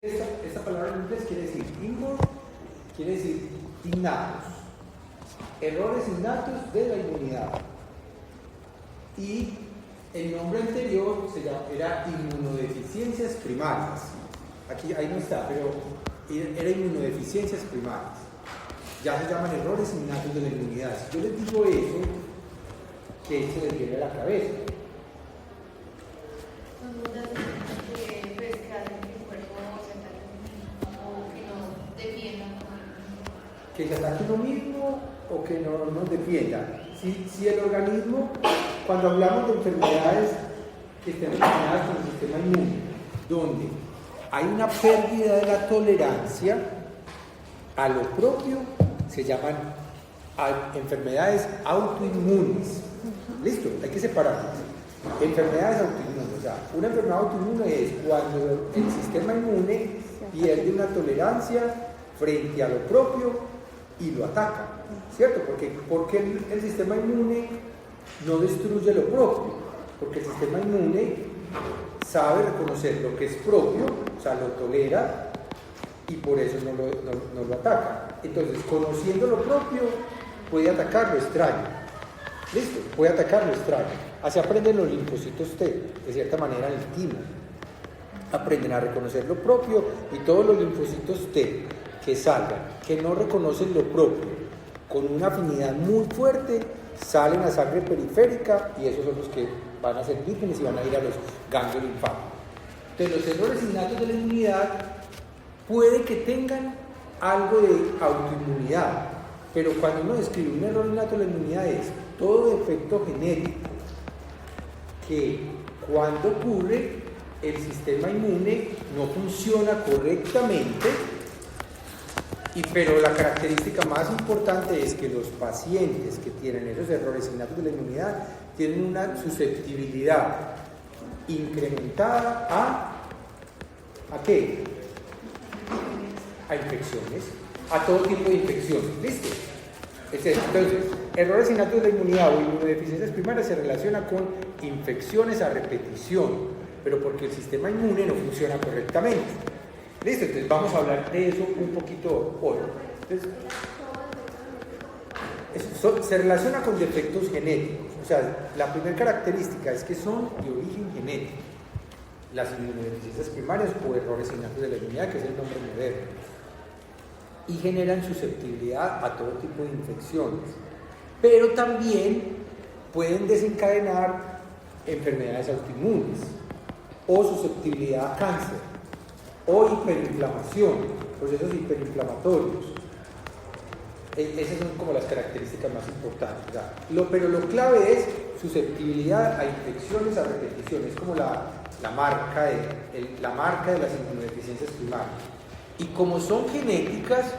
Esta palabra en inglés quiere decir inborn, quiere decir innatos, errores innatos de la inmunidad. Y el nombre anterior era inmunodeficiencias primarias. Aquí, ahí no está, pero era inmunodeficiencias primarias. Ya se llaman errores innatos de la inmunidad. Si yo les digo eso, ¿qué se les viene a la cabeza? Que se ataque uno mismo o que no nos defienda. Si el organismo, cuando hablamos de enfermedades que estén relacionadas con el sistema inmune, donde hay una pérdida de la tolerancia a lo propio, se llaman enfermedades autoinmunes. ¿Listo? Hay que separarlas. Enfermedades autoinmunes. O sea, una enfermedad autoinmune es cuando el sistema inmune pierde una tolerancia frente a lo propio y lo ataca, ¿cierto? Porque el sistema inmune no destruye lo propio, porque el sistema inmune sabe reconocer lo que es propio, o sea, lo tolera y por eso no lo ataca. Entonces, conociendo lo propio, puede atacar lo extraño. ¿Listo? Puede atacar lo extraño. Así aprenden los linfocitos T, de cierta manera en el timo. Aprenden a reconocer lo propio y todos los linfocitos T que salgan, que no reconocen lo propio, con una afinidad muy fuerte, salen a sangre periférica y esos son los que van a ser vírgenes y van a ir a los ganglios linfáticos. Entonces, los errores innatos de la inmunidad puede que tengan algo de autoinmunidad, pero cuando uno describe un error innato de la inmunidad es todo defecto genético que cuando ocurre el sistema inmune no funciona correctamente. Pero la característica más importante es que los pacientes que tienen esos errores innatos de la inmunidad tienen una susceptibilidad incrementada ¿a qué? A infecciones, a todo tipo de infecciones. ¿Listo? Entonces, errores innatos de la inmunidad o inmunodeficiencias primarias se relacionan con infecciones a repetición, pero porque el sistema inmune no funciona correctamente. Listo, entonces vamos a hablar de eso un poquito hoy. Entonces, se relaciona con defectos genéticos. O sea, la primera característica es que son de origen genético. Las inmunodeficiencias primarias o errores innatos de la inmunidad, que es el nombre moderno. Y generan susceptibilidad a todo tipo de infecciones. Pero también pueden desencadenar enfermedades autoinmunes o susceptibilidad a cáncer, o hiperinflamación, procesos hiperinflamatorios. Esas son como las características más importantes. Pero lo clave es susceptibilidad a infecciones a repetición, es como la marca de las inmunodeficiencias primarias. Y como son genéticas,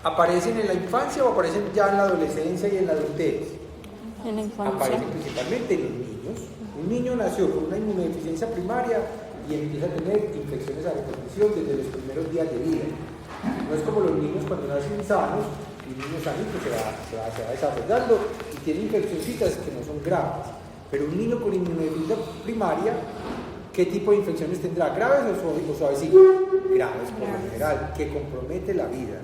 ¿aparecen en la infancia o aparecen ya en la adolescencia y en la adultez? En la infancia. Aparecen principalmente en los niños. Un niño nació con una inmunodeficiencia primaria y empieza a tener infecciones a repetición desde los primeros días de vida. No es como los niños cuando nacen sanos, y niños sanitos se va desarrollando y tiene infeccioncitas que no son graves. Pero un niño con inmunodeficiencia primaria, ¿qué tipo de infecciones tendrá? ¿Graves o suavecitas? Graves por lo general, que compromete la vida.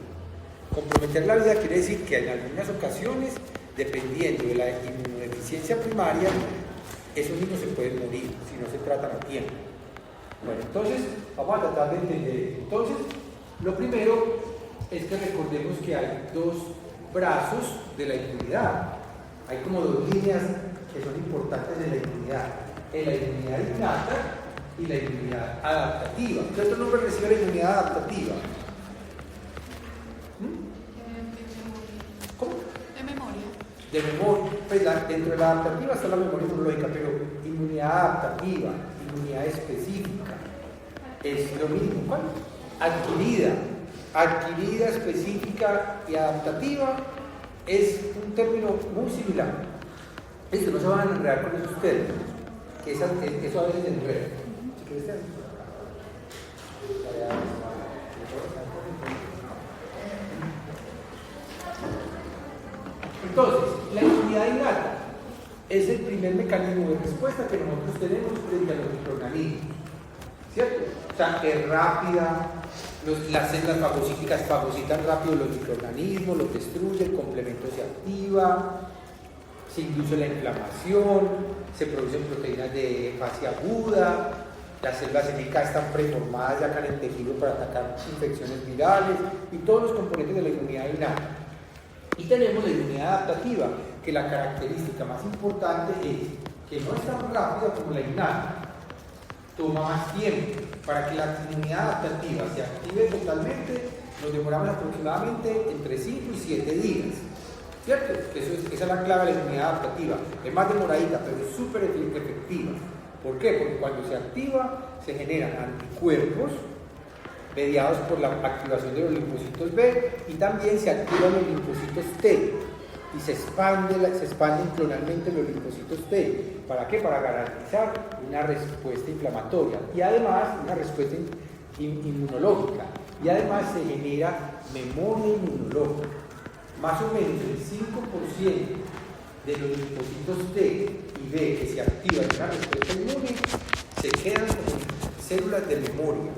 Comprometer la vida quiere decir que en algunas ocasiones, dependiendo de la inmunodeficiencia primaria, esos niños se pueden morir si no se tratan a tiempo. Bueno, entonces vamos a tratar de entender. Entonces, lo primero es que recordemos que hay dos brazos de la inmunidad. Hay como dos líneas que son importantes de la inmunidad. La inmunidad innata y la inmunidad adaptativa. ¿Qué otro nombre recibe la inmunidad adaptativa? ¿Cómo? De memoria. De memoria. Pues dentro de la adaptativa está la memoria inmunológica, pero inmunidad adaptativa, inmunidad específica, es lo mismo. ¿Cuál? Adquirida, específica y adaptativa es un término muy similar. Esto no se van a enredar con esos términos, que eso a veces se enreda. Entonces, la inmunidad innata es el primer mecanismo de respuesta que nosotros tenemos frente a los microorganismos, ¿cierto? O sea, es rápida, Las células fagocíticas fagocitan rápido los microorganismos, los destruye, el complemento se activa, se induce la inflamación, se producen proteínas de fase aguda, las células NK están preformadas ya acá en el tejido para atacar infecciones virales y todos los componentes de la inmunidad innata. Y tenemos la inmunidad adaptativa, que la característica más importante es que no es tan rápida como la innata, toma más tiempo. Para que la inmunidad adaptativa se active totalmente, nos demoramos aproximadamente entre 5 y 7 días. ¿Cierto? Esa es la clave de la inmunidad adaptativa. Es más demoradita, pero es súper efectiva. ¿Por qué? Porque cuando se activa, se generan anticuerpos mediados por la activación de los linfocitos B y también se activan los linfocitos T y se expanden clonalmente los linfocitos T. ¿Para qué? Para garantizar una respuesta inflamatoria y además una respuesta inmunológica. Y además se genera memoria inmunológica. Más o menos el 5% de los linfocitos T y B que se activan en la respuesta inmune se quedan como células de memoria.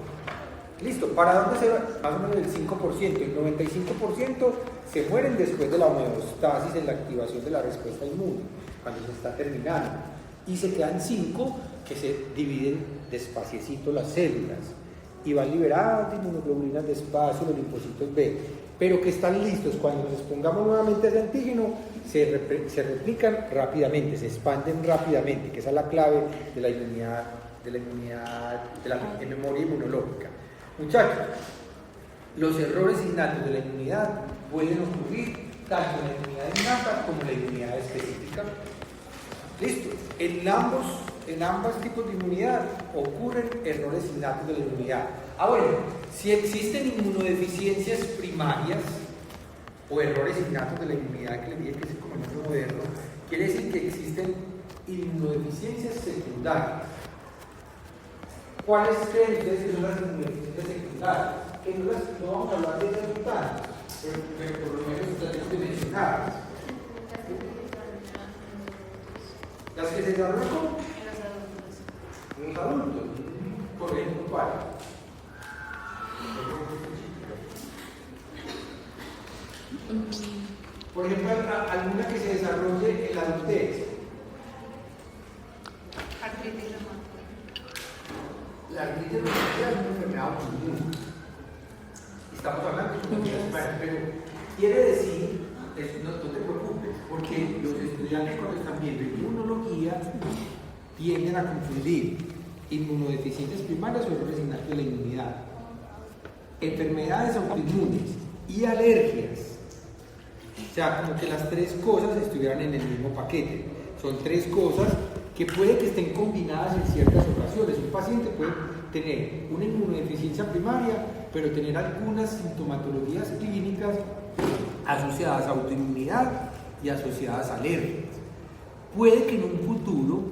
Listo, ¿para dónde se va? Más o menos el 5%, el 95% se mueren después de la homeostasis en la activación de la respuesta inmune, cuando se está terminando. Y se quedan 5 que se dividen despaciecito las células y van liberando inmunoglobulinas despacio, los linfocitos B, pero que están listos cuando nos expongamos nuevamente ese antígeno, se replican rápidamente, se expanden rápidamente, que esa es la clave de la inmunidad, de la memoria inmunológica. Muchachos, los errores innatos de la inmunidad pueden ocurrir tanto en la inmunidad innata como en la inmunidad específica. Listo, en ambos tipos de inmunidad ocurren errores innatos de la inmunidad. Bueno, si existen inmunodeficiencias primarias o errores innatos de la inmunidad, que les dije que es como el nombre moderno, quiere decir que existen inmunodeficiencias secundarias. ¿Cuáles creen ustedes que son las inmunodeficiencias secundarias? Que no vamos a hablar de ellas tanto, pero por lo menos tenemos que mencionarlas. Las que se desarrollan con los adultos. Por ejemplo, ¿cuál? Por ejemplo, alguna que se desarrolle en la adultez. Artritis reumatoide. La artritis reumatoide es una enfermedad autoinmune. Estamos hablando de una enfermedad, pero quiere decir, no te preocupes, porque los estudiantes cuando están viendo inmunología tienden a confundir inmunodeficiencias primarias o errores innatos de la inmunidad, enfermedades autoinmunes y alergias. O sea, como que las tres cosas estuvieran en el mismo paquete. Son tres cosas que puede que estén combinadas en ciertas ocasiones. Un paciente puede tener una inmunodeficiencia primaria, pero tener algunas sintomatologías clínicas asociadas a autoinmunidad y asociadas a alergias. Puede que en un futuro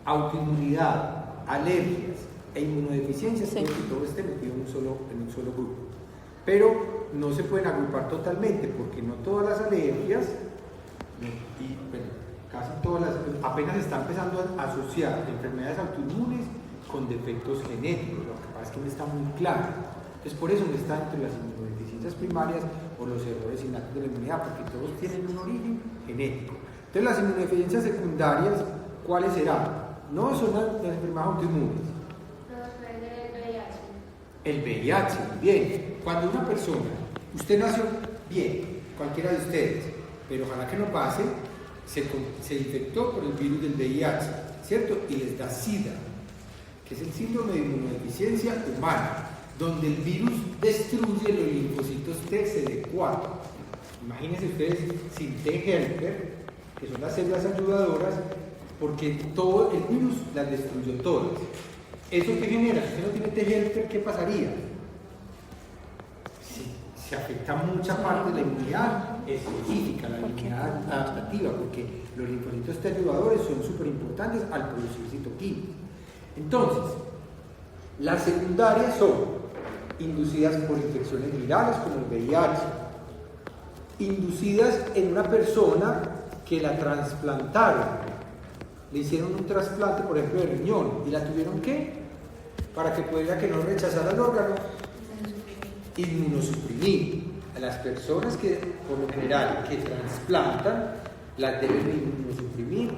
autoinmunidad, alergias e inmunodeficiencias que todo esté metido en un solo grupo. Pero no se pueden agrupar totalmente porque no todas las alergias casi todas apenas están empezando a asociar enfermedades autoinmunes con defectos genéticos. Lo que pasa es que no está muy claro. Entonces por eso no está entre las inmunodeficiencias primarias o los errores innatos de la inmunidad, porque todos tienen un origen genético. Entonces las inmunodeficiencias secundarias, ¿cuáles serán? No son las enfermedades autoinmunes. El VIH, bien. Cuando una persona, usted nació bien, cualquiera de ustedes, pero ojalá que no pase, se infectó por el virus del VIH, ¿cierto? Y les da SIDA, que es el síndrome de inmunodeficiencia humana, donde el virus destruye los linfocitos T CD4. Imagínense ustedes sin T helper, que son las células ayudadoras, porque todo el virus las destruyó todas. ¿Eso qué genera? Si usted no tiene T helper, ¿qué pasaría? Se afecta mucha parte de la inmunidad específica, la inmunidad adaptativa, porque los linfocitos T ayudadores son súper importantes al producir citoquinas. Entonces, las secundarias son inducidas por infecciones virales como el VIH, inducidas en una persona que la trasplantaron, le hicieron un trasplante, por ejemplo, de riñón, y la tuvieron ¿qué? Para que pudiera que no rechazara el órgano, inmunosuprimir. A las personas que, por lo general, que trasplantan, las deben inmunosuprimir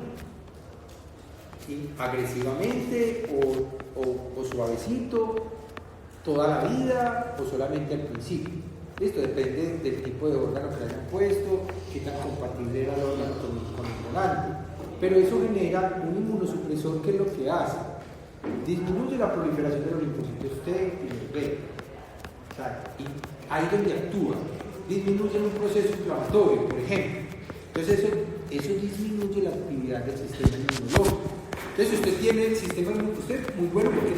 agresivamente o suavecito, toda la vida o solamente al principio. Esto depende del tipo de órgano que le hayan puesto, qué tan compatible era el órgano con el donante. Pero eso genera un inmunosupresor que es lo que hace. Disminuye la proliferación de los linfocitos T y los B. O sea, y ahí donde actúa. Disminuye un proceso inflamatorio, por ejemplo. Entonces eso disminuye la actividad del sistema inmunológico. Entonces usted tiene el sistema inmunológico, usted muy bueno porque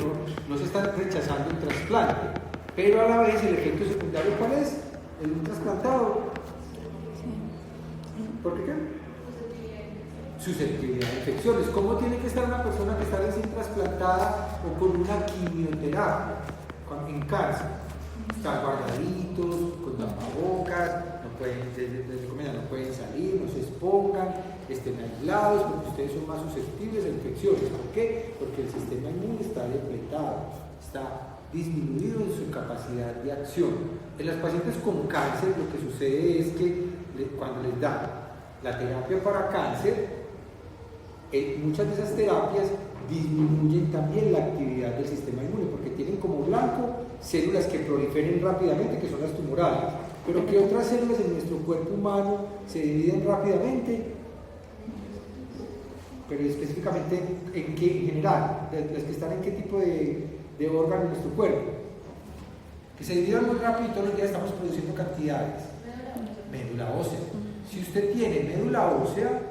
no se está rechazando el trasplante, pero a la vez el efecto secundario, ¿cuál es? El un trasplantado. ¿Por qué? Susceptibilidad a infecciones. ¿Cómo tiene que estar una persona que está recién trasplantada o con una quimioterapia en cáncer? Están guardaditos, con tapabocas, no pueden salir, no se expongan, estén aislados porque ustedes son más susceptibles a infecciones. ¿Por qué? Porque el sistema inmune está depletado, está disminuido en su capacidad de acción. En los pacientes con cáncer lo que sucede es que cuando les dan la terapia para cáncer, muchas de esas terapias disminuyen también la actividad del sistema inmune porque tienen como blanco células que proliferen rápidamente, que son las tumorales. Pero ¿qué otras células en nuestro cuerpo humano se dividen rápidamente? Pero específicamente, ¿en qué? En general, las que están en qué tipo de órgano en nuestro cuerpo. Que se dividan muy rápido y todos los días estamos produciendo cantidades. Médula ósea. Si usted tiene médula ósea,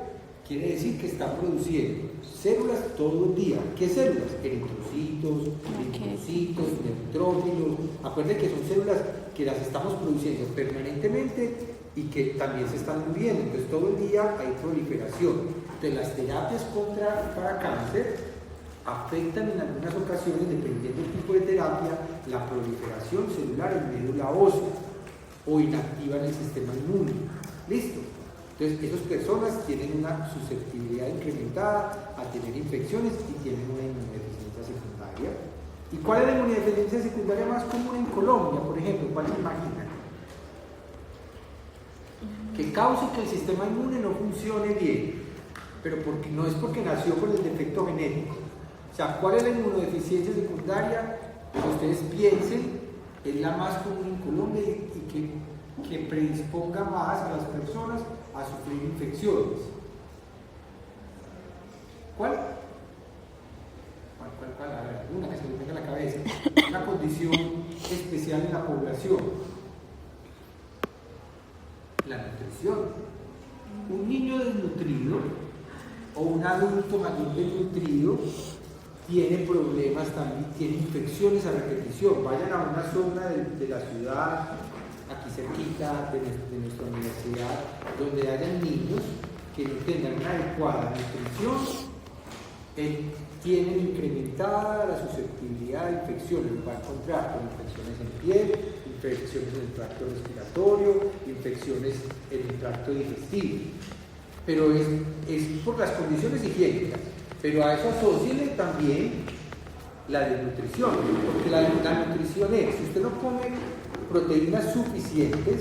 quiere decir que está produciendo células todo el día. ¿Qué células? Eritrocitos, linfocitos, neutrófilos. Acuérdense que son células que las estamos produciendo permanentemente y que también se están muriendo. Entonces todo el día hay proliferación. Entonces las terapias para cáncer afectan en algunas ocasiones, dependiendo del tipo de terapia, la proliferación celular en médula ósea o inactivan el sistema inmune. ¿Listo? Entonces, esas personas tienen una susceptibilidad incrementada a tener infecciones y tienen una inmunodeficiencia secundaria. ¿Y cuál es la inmunodeficiencia secundaria más común en Colombia, por ejemplo? ¿Cuál se imaginan? Que cause que el sistema inmune no funcione bien, pero no es porque nació con el defecto genético. O sea, ¿cuál es la inmunodeficiencia secundaria? Que ustedes piensen, es la más común en Colombia y que predisponga más a las personas a sufrir infecciones. ¿Cuál? A ver, alguna que se le tenga en la cabeza. Una condición especial en la población. La nutrición. Un niño desnutrido o un adulto mayor desnutrido tiene problemas también, tiene infecciones a repetición. Vayan a una zona de la ciudad, aquí cerquita de nuestra universidad, donde hayan niños que no tengan una adecuada nutrición, tienen incrementada la susceptibilidad de infecciones. Va a encontrar con infecciones en piel, infecciones en el tracto respiratorio, infecciones en el tracto digestivo. Pero es por las condiciones higiénicas. Pero a eso asóciele también la desnutrición, porque la nutrición es, si usted no come proteínas suficientes,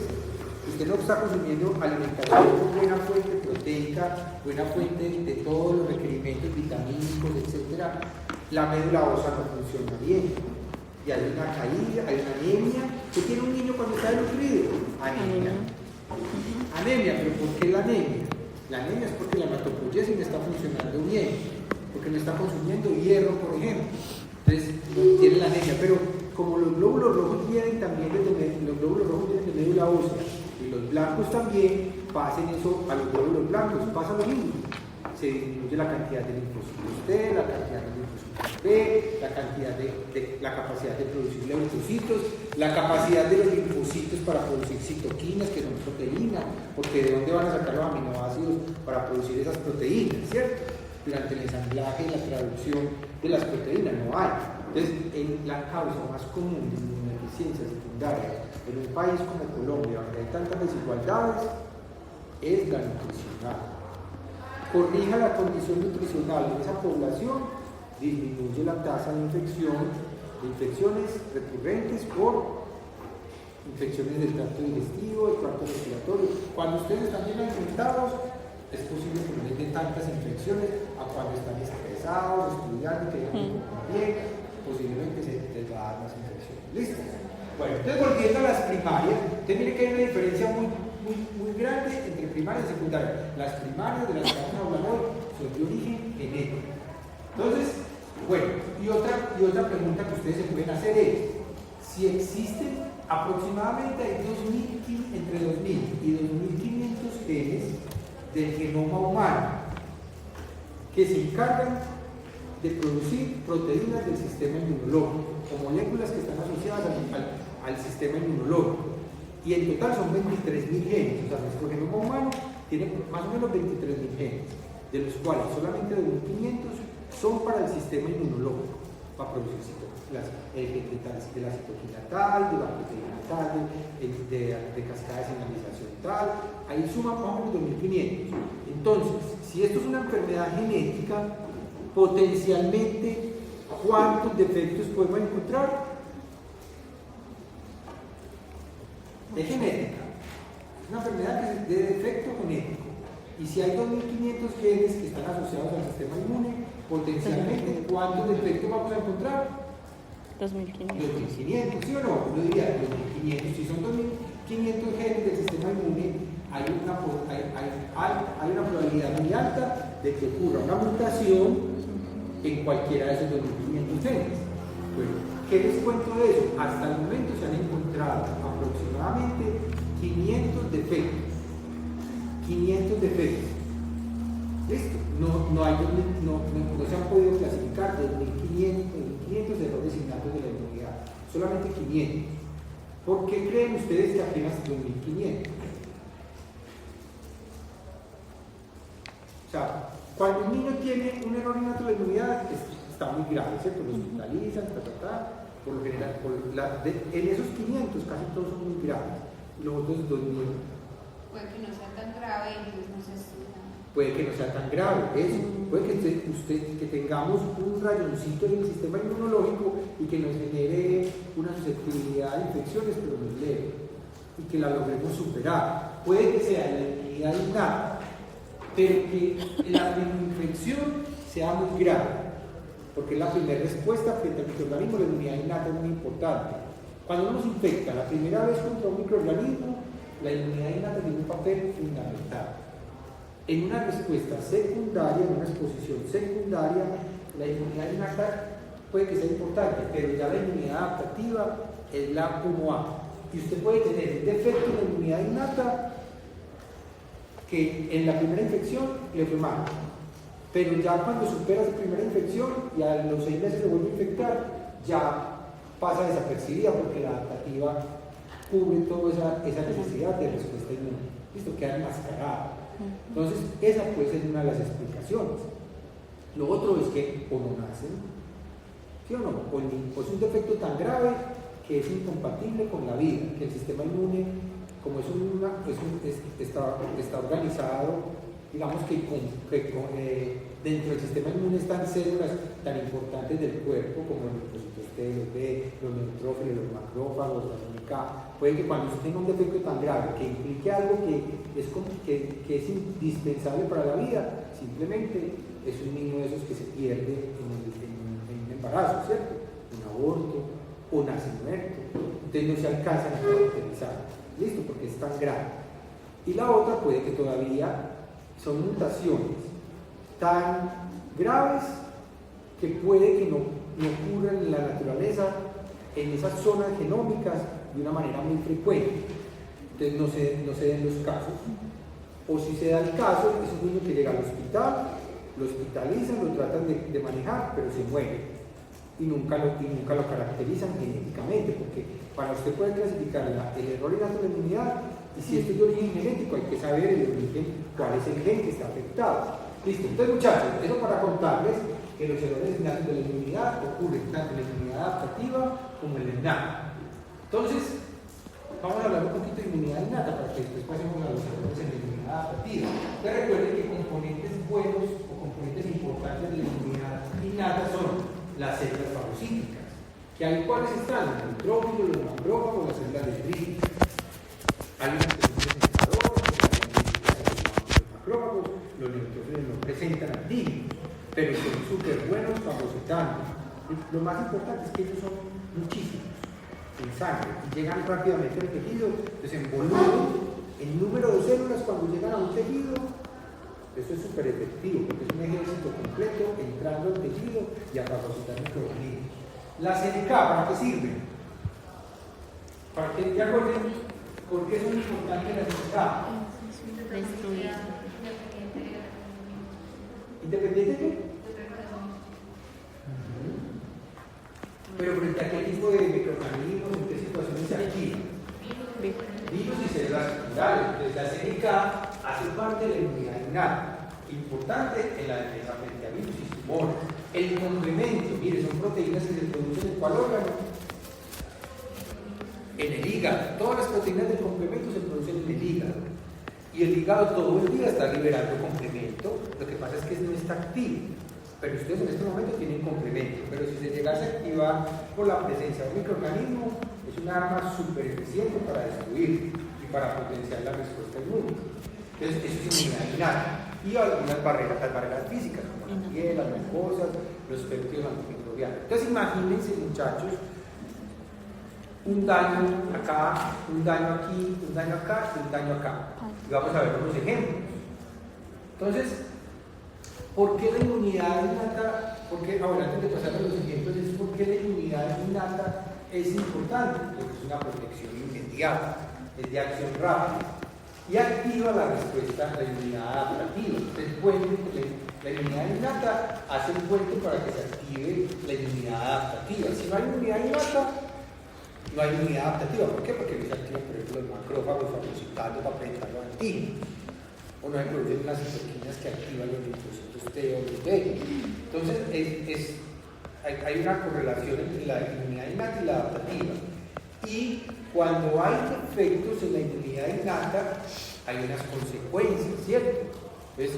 usted no está consumiendo alimentación con buena fuente proteica, buena fuente de todos los requerimientos vitamínicos, etc., la médula ósea no funciona bien. Y hay una caída, hay una anemia. ¿Qué tiene un niño cuando está desnutrido? Anemia. Anemia, ¿pero por qué la anemia? La anemia es porque la hematopoiesis no está funcionando bien, porque no está consumiendo hierro, por ejemplo. Entonces, tiene la anemia, pero como los glóbulos rojos vienen también de médula ósea y los blancos también, pasen eso a los glóbulos blancos, pasa lo mismo. Se disminuye la cantidad de linfocitos T, la cantidad de linfocitos B, la capacidad de producir leucocitos, la capacidad de los linfocitos para producir citoquinas, que son proteínas, porque ¿de dónde van a sacar los aminoácidos para producir esas proteínas, cierto? Durante el ensamblaje y la traducción de las proteínas no hay. Entonces, la causa más común de inmunodeficiencia secundaria en un país como Colombia, donde hay tantas desigualdades, es la nutricional. Corrija la condición nutricional en esa población, disminuye la tasa de infecciones recurrentes por infecciones del tracto digestivo, del tracto respiratorio. Cuando ustedes están bien alimentados, es posible que no les den tantas infecciones a cuando están estresados, estudiando, que ya no comen bien, posiblemente se les va a dar más infecciones. ¿Listo? Bueno, entonces volviendo a las primarias, usted mire que hay una diferencia muy grande entre primaria y secundaria. Las primarias de las que vamos a hablar hoy son de origen genético. Entonces, bueno, y otra pregunta que ustedes se pueden hacer es, si existen aproximadamente entre 2.000 y 2.500 genes del genoma humano que se encargan de producir proteínas del sistema inmunológico o moléculas que están asociadas al sistema inmunológico, y en total son 23.000 genes. O sea, nuestro genoma humano tiene más o menos 23.000 genes, de los cuales solamente 2.500 son para el sistema inmunológico, para producir el gen de la citoquina tal, de la proteína tal, de cascada de señalización tal. Ahí suma más o menos 2.500. Entonces, si esto es una enfermedad genética, potencialmente, ¿cuántos defectos podemos encontrar? Es genética. Es una enfermedad de defecto genético. Y si hay 2.500 genes que están asociados al sistema inmune, potencialmente, ¿cuántos defectos vamos a encontrar? 2.500. 2.500, ¿sí o no? Yo diría 2.500. Si son 2.500 genes del sistema inmune, hay una probabilidad muy alta de que ocurra una mutación en cualquiera de esos 2.500 genes. Bueno, ¿qué les cuento de eso? Hasta el momento se han encontrado aproximadamente 500 defectos. 500 defectos. ¿Listo? No se han podido clasificar de 1.500 errores innatos de la inmunidad. Solamente 500. ¿Por qué creen ustedes que apenas 2.500? O sea, cuando un niño tiene un error innato de la inmunidad, está muy grave, ¿cierto? Lo hospitalizan, por lo general, en esos 500 casi todos son muy graves. Los otros 2.000 puede que no sea tan grave, entonces no se estudia. Puede que no sea tan grave, eso. Puede que tengamos un rayoncito en el sistema inmunológico y que nos genere una susceptibilidad a infecciones, pero no es leve, y que la logremos superar. Puede que sea la inmunidad innata, pero que la infección sea muy grave, porque es la primera respuesta frente al microorganismo. La inmunidad innata es muy importante. Cuando uno nos infecta la primera vez contra un microorganismo, la inmunidad innata tiene un papel fundamental. En una respuesta secundaria, en una exposición secundaria, la inmunidad innata puede que sea importante, pero ya la inmunidad adaptativa es la 1A. Y usted puede tener un defecto en la inmunidad innata que en la primera infección le fue mal, pero ya cuando supera esa primera infección y a los 6 meses se vuelve a infectar, ya pasa desapercibida porque la adaptativa cubre toda esa necesidad de respuesta inmune. Listo, queda enmascarada. Entonces, esa puede ser una de las explicaciones. Lo otro es que o no nacen, ¿sí o no? O es un defecto tan grave que es incompatible con la vida, que el sistema inmune, como está organizado, digamos que dentro del sistema inmune están células tan importantes del cuerpo como los linfocitos T, los B, los neutrófilos, los macrófagos, la MK. Puede que cuando usted tenga un defecto tan grave que implique algo que es indispensable para la vida, simplemente es un niño de esos que se pierde en un embarazo, ¿cierto? Un aborto o nace muerto. Entonces no se alcanzan a caracterizar. ¿Listo? Porque es tan grave. Y la otra puede que todavía son mutaciones tan graves que puede que no ocurran en la naturaleza, en esas zonas genómicas, de una manera muy frecuente. Entonces no se den los casos. O si se da el caso, es un niño que llega al hospital, lo hospitalizan, lo tratan de manejar, pero se muere. Y nunca lo caracterizan genéticamente, porque para usted poder clasificar el error innato de la inmunidad, y si esto es de origen genético, hay que saber el origen, cuál es el gen que está afectado. Listo, entonces muchachos, eso para contarles que los errores innatos de la inmunidad ocurren tanto en la inmunidad adaptativa como en la innata. Entonces, vamos a hablar un poquito de inmunidad innata para que después pasemos a los errores en la inmunidad adaptativa. Ustedes recuerden que componentes buenos o componentes importantes de la inmunidad innata son las células fagocíticas, que hay cuáles están, los neutrófilos, los macrófagos, las células dendríticas. Hay una presencia sensadora, los macrófagos, los neutrófilos no presentan antígenos, pero son súper buenos fagocitando. Lo más importante es que ellos son muchísimos en sangre y llegan rápidamente al tejido, entonces en volumen, en número de células cuando llegan a un tejido, eso es súper efectivo porque es un ejército completo entrando al tejido y a fagocitar microorganismos. La CNK, ¿para qué sirve? Para que ya acuerden por qué son importantes las CNK. Destruir. ¿Independiente de qué? Pero frente a qué tipo de microorganismos, en qué situaciones se activan. Virus y células virales. Entonces la CNK hace parte de la inmunidad innata, importante en la defensa frente a virus y tumores. El complemento, mire, son proteínas que se producen en cuál órgano. En el hígado. Todas las proteínas del complemento se producen en el hígado. Y el hígado todo el día está liberando complemento. Lo que pasa es que no está activo. Pero ustedes en este momento tienen complemento. Pero si se llegase a activar por la presencia de un microorganismo, es un arma súper eficiente para destruir y para potenciar la respuesta inmune. Entonces, eso es inmunidad innata. Y algunas barreras, las barreras físicas, como la piel, las mucosas, los péptidos antimicrobianos. Entonces, imagínense, muchachos, un daño acá, un daño aquí, un daño acá y un daño acá. Y vamos a ver unos ejemplos. Entonces, ¿por qué la inmunidad innata? Ahora, antes de pasar a los ejemplos, es por qué la inmunidad innata es importante, porque es una protección inmediata, es de acción rápida y activa la respuesta, la inmunidad adaptativa. Entonces, la inmunidad innata hace un puente para que se active la inmunidad adaptativa. Si no hay inmunidad innata, no hay inmunidad adaptativa. ¿Por qué? Porque no se activan, por ejemplo, los macrófagos fagocitando para presentar los antígenos. O no hay producen unas citoquinas que activan los linfocitos T o los B. Entonces, hay una correlación entre la inmunidad innata y la adaptativa. Y cuando hay defectos en la inmunidad innata, hay unas consecuencias, ¿cierto? Entonces,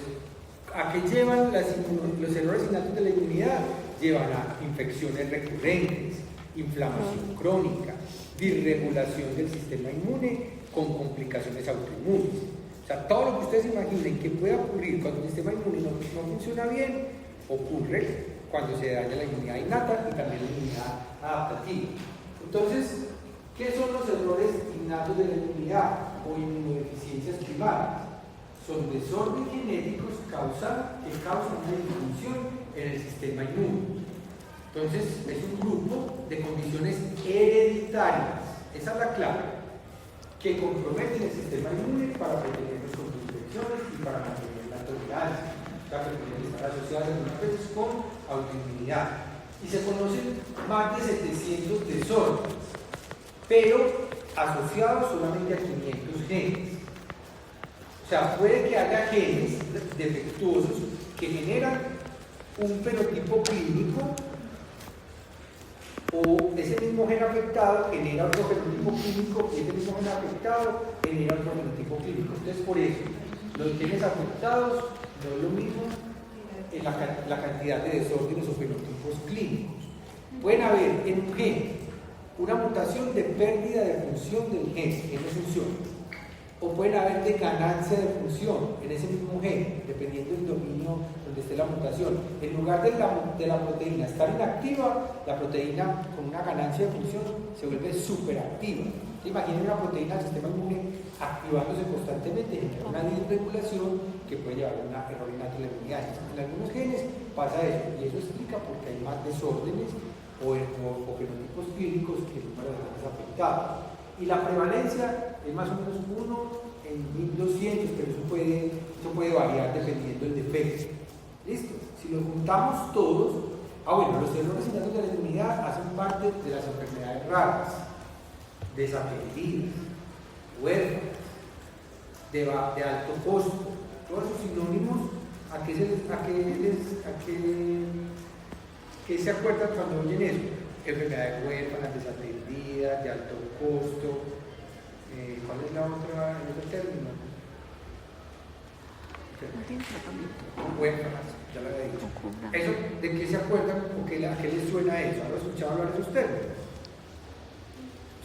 ¿a qué llevan los errores innatos de la inmunidad? Llevan a infecciones recurrentes, inflamación crónica, disregulación del sistema inmune con complicaciones autoinmunes. O sea, todo lo que ustedes imaginen que pueda ocurrir cuando el sistema inmune no funciona bien, ocurre cuando se daña la inmunidad innata y también la inmunidad adaptativa. Entonces, ¿qué son los errores innatos de la inmunidad o inmunodeficiencias primarias? Son desórdenes genéticos que causan una disfunción en el sistema inmune. Entonces, es un grupo de condiciones hereditarias, esa es la clave, que comprometen el sistema inmune para protegernos contra infecciones y para mantener la tolerancia. O sea, que pueden estar asociadas algunas veces con autoinmunidad. Y se conocen más de 700 desórdenes, pero asociados solamente a 500 genes. O sea, puede que haya genes defectuosos que generan un fenotipo clínico, o ese mismo gen afectado genera otro fenotipo clínico, y ese mismo gen afectado genera otro fenotipo clínico. Entonces, por eso, los genes afectados no es lo mismo en la cantidad de desórdenes o fenotipos clínicos. Pueden haber en un gen una mutación de pérdida de función del gen, que no funciona, o pueden haber de ganancia de función en ese mismo gen, dependiendo del dominio donde esté la mutación. En lugar de la proteína estar inactiva, la proteína con una ganancia de función se vuelve superactiva. Imaginen una proteína del sistema inmune activándose constantemente, genera una disregulación que puede llevar a un error innato de la inmunidad. En algunos genes pasa eso, y eso explica por qué hay más desórdenes o fenotipos clínicos que el número de genes afectados. Y la prevalencia es más o menos 1 en 1200, pero eso puede variar dependiendo del defecto. ¿Listo? Si los juntamos todos, bueno, los errores innatos de la inmunidad hacen parte de las enfermedades raras, desatendidas, huérfanas, de alto costo. Todos esos sinónimos, ¿qué se acuerdan cuando oyen eso? Enfermedades huérfanas, desatendidas, de alto costo. ¿Cuál es la otra, el otro término? Huérfanas, ya lo había dicho. ¿Eso de qué se acuerdan o a qué les suena eso? ¿Han escuchado hablar de esos términos?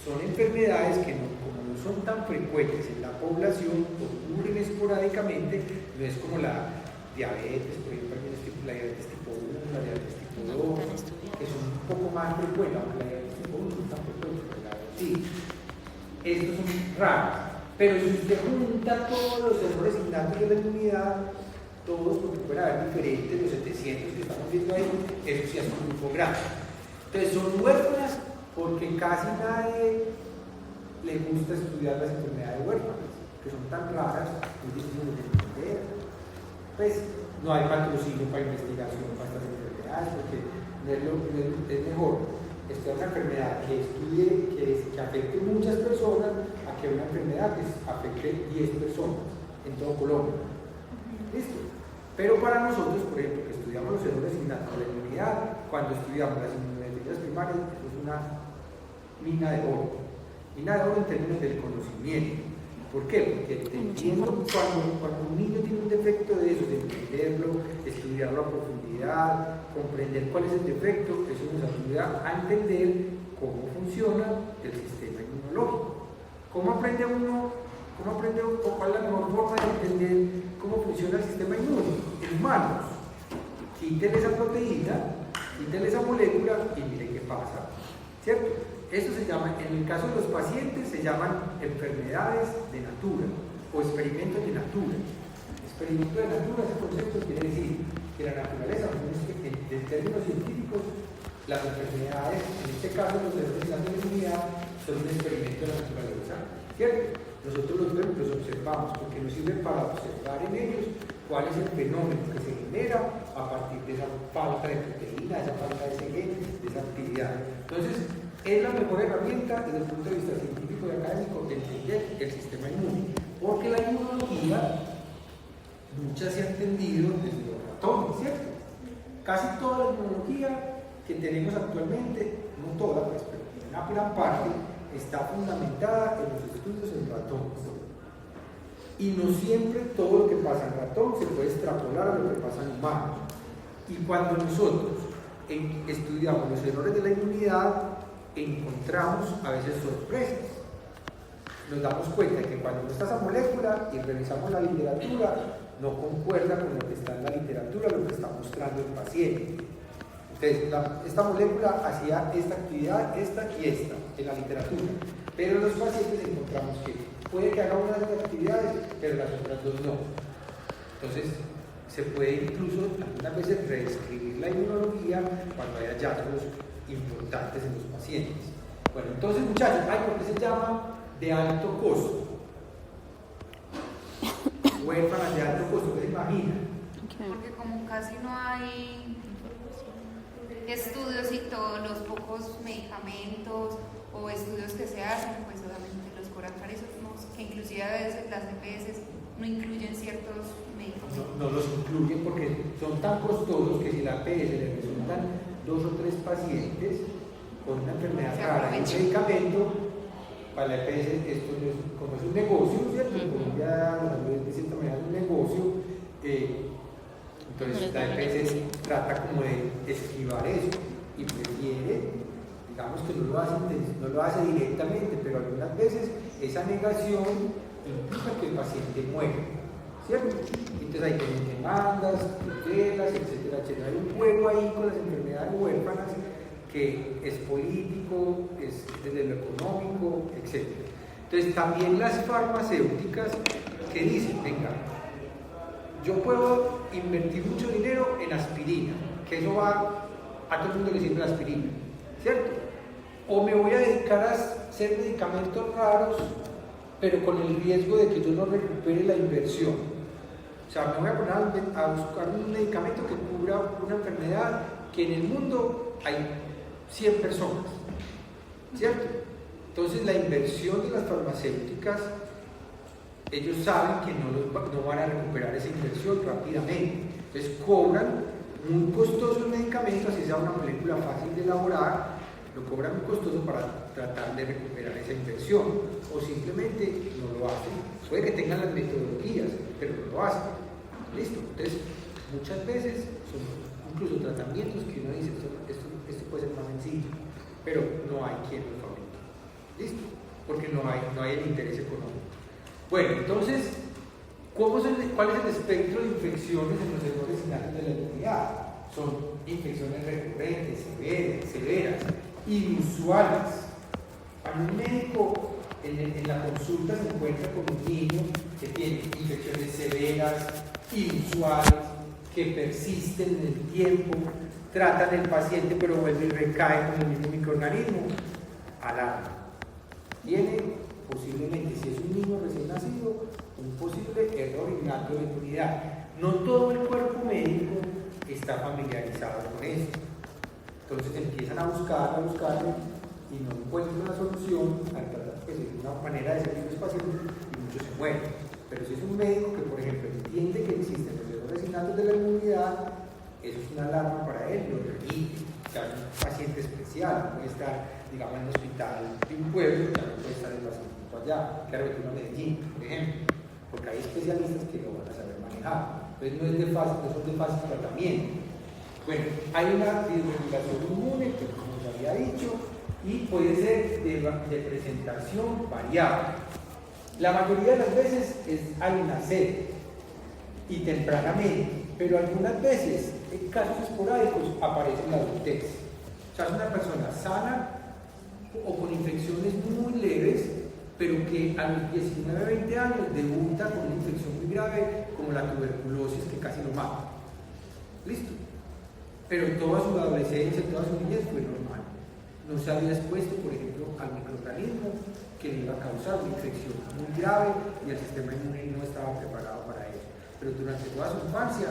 Son enfermedades que, como no son tan frecuentes en la población, ocurren esporádicamente, no es como la diabetes, por ejemplo, la diabetes tipo 1, la diabetes tipo 2, que son un poco más frecuentes, aunque la diabetes tipo 1 no es tan frecuente, pero la sí. Estos son raros, pero si usted junta todos los errores innatos de la inmunidad, todos, porque pueden haber diferentes, los 700 que estamos viendo ahí, eso sí es un grupo grande. Entonces son huérfanas porque casi nadie le gusta estudiar las enfermedades huérfanas, que son tan raras, muy difíciles de entender. Pues no hay patrocinio para investigación para estas enfermedades, porque es mejor estudiar una enfermedad que estudie, que afecte muchas personas, a que una enfermedad que afecte 10 personas en todo Colombia. ¿Listo? Pero para nosotros, por ejemplo, que estudiamos los errores innatos de la inmunidad, cuando estudiamos las inmunodefensas primarias, eso es una mina de oro. Mina de oro en términos del conocimiento. ¿Por qué? Porque entendiendo cuando un niño tiene un defecto de eso, de entenderlo, estudiarlo a profundidad, comprender cuál es el defecto, eso nos ayuda a entender cómo funciona el sistema inmunológico. ¿Cómo aprende uno? O cuál es la mejor forma de entender cómo funciona el sistema inmune? En humanos. Quítele esa proteína, quítele esa molécula y mire qué pasa. ¿Cierto? Eso se llama, en el caso de los pacientes, se llaman enfermedades de natura o experimentos de natura. Experimento de natura, ese concepto quiere decir que la naturaleza, en términos científicos, las enfermedades, en este caso los errores de la inmunidad, son un experimento de la naturaleza. ¿Cierto? Nosotros los observamos porque nos sirve para observar en ellos cuál es el fenómeno que se genera a partir de esa falta de proteína, esa falta de ese gen, de esa actividad. Entonces, es la mejor herramienta desde el punto de vista científico y académico de entender el sistema inmune, porque la inmunología, muchas se ha entendido desde los ratones, ¿cierto? Casi toda la inmunología que tenemos actualmente, no toda, pues, pero una gran parte, está fundamentada en los estudios en ratones. Y no siempre todo lo que pasa en ratón se puede extrapolar a lo que pasa en humanos. Y cuando nosotros estudiamos los errores de la inmunidad, encontramos a veces sorpresas. Nos damos cuenta de que cuando no está esa molécula y revisamos la literatura, no concuerda con lo que está en la literatura, lo que está mostrando el paciente. Entonces, esta molécula hacía esta actividad, esta y esta, en la literatura. Pero en los pacientes encontramos que puede que haga una de las actividades, pero las otras dos no. Entonces, se puede incluso algunas veces reescribir la inmunología cuando hay hallazgos importantes en los pacientes. Bueno, entonces, muchachos, ¿por qué se llama de alto costo? Huérfanas de alto costo, ¿qué se imaginan? Porque como casi no hay estudios y todos los pocos medicamentos o estudios que se hacen, pues obviamente los cobran carísimos, que inclusive a veces las EPS no incluyen ciertos medicamentos. No los incluyen porque son tan costosos que si la EPS le resultan 2 o 3 pacientes con una enfermedad rara y un medicamento, para la EPS esto no es, como es un negocio, ¿cierto? En Colombia, de cierta manera, es un negocio. Entonces la EPS trata como de esquivar eso y prefiere, digamos que no lo hace directamente, pero algunas veces esa negación implica que el paciente muere, ¿cierto? Entonces hay demandas, tutelas, etcétera, etcétera. Hay un juego ahí con las enfermedades huérfanas que es político, es desde lo económico, etcétera. Entonces también las farmacéuticas que dicen, venga, yo puedo invertir mucho dinero en aspirina, que eso va a todo el mundo le sirve la aspirina, ¿cierto? O me voy a dedicar a hacer medicamentos raros, pero con el riesgo de que yo no recupere la inversión. O sea, me voy a poner a buscar un medicamento que cubra una enfermedad que en el mundo hay 100 personas, ¿cierto? Entonces la inversión de las farmacéuticas, ellos saben que no van a recuperar esa inversión rápidamente. Entonces cobran muy costoso el medicamento, así sea una molécula fácil de elaborar, lo cobran muy costoso para tratar de recuperar esa inversión, o simplemente no lo hacen. Puede que tengan las metodologías, pero no lo hacen. ¿Listo? Entonces, muchas veces son incluso tratamientos que uno dice, esto puede ser más sencillo, pero no hay quien lo fabrique. ¿Listo? porque no hay el interés económico. Bueno, entonces, ¿cuál es el espectro de infecciones en los errores innatos de la inmunidad? Son infecciones recurrentes, severas, inusuales. Cuando un médico en la consulta se encuentra con un niño que tiene infecciones severas, inusuales, que persisten en el tiempo, tratan al paciente pero vuelve y recae con el mismo microorganismo, alarma. Tiene posiblemente, si es un niño recién nacido, un posible error innato de inmunidad. No todo el cuerpo médico está familiarizado con eso. Entonces empiezan a buscarlo y no encuentran una solución, pues es una manera de servir a los pacientes y muchos se mueren. Pero si es un médico que, por ejemplo, entiende que existen los errores innatos de la inmunidad, eso es una alarma para él, lo remite. O sea, es un paciente especial, puede estar, digamos, en el hospital de un pueblo, también puede estar el paciente allá, claro que en Medellín, por ejemplo, porque hay especialistas que lo van a saber manejar. Entonces no son de fácil tratamiento. Bueno, hay una disregulación inmune, que como os había dicho, y puede ser de presentación variable. La mayoría de las veces es al nacer y tempranamente, pero algunas veces, en casos esporádicos, aparece en la adultez. O sea, es una persona sana o con infecciones muy leves, pero que a los 19, 20 años debuta con una infección muy grave como la tuberculosis que casi lo mata. ¿Listo? Pero en toda su adolescencia, en toda su niñez fue normal. No se había expuesto, por ejemplo, al microorganismo que le iba a causar una infección muy grave y el sistema inmune no estaba preparado para eso. Pero durante toda su infancia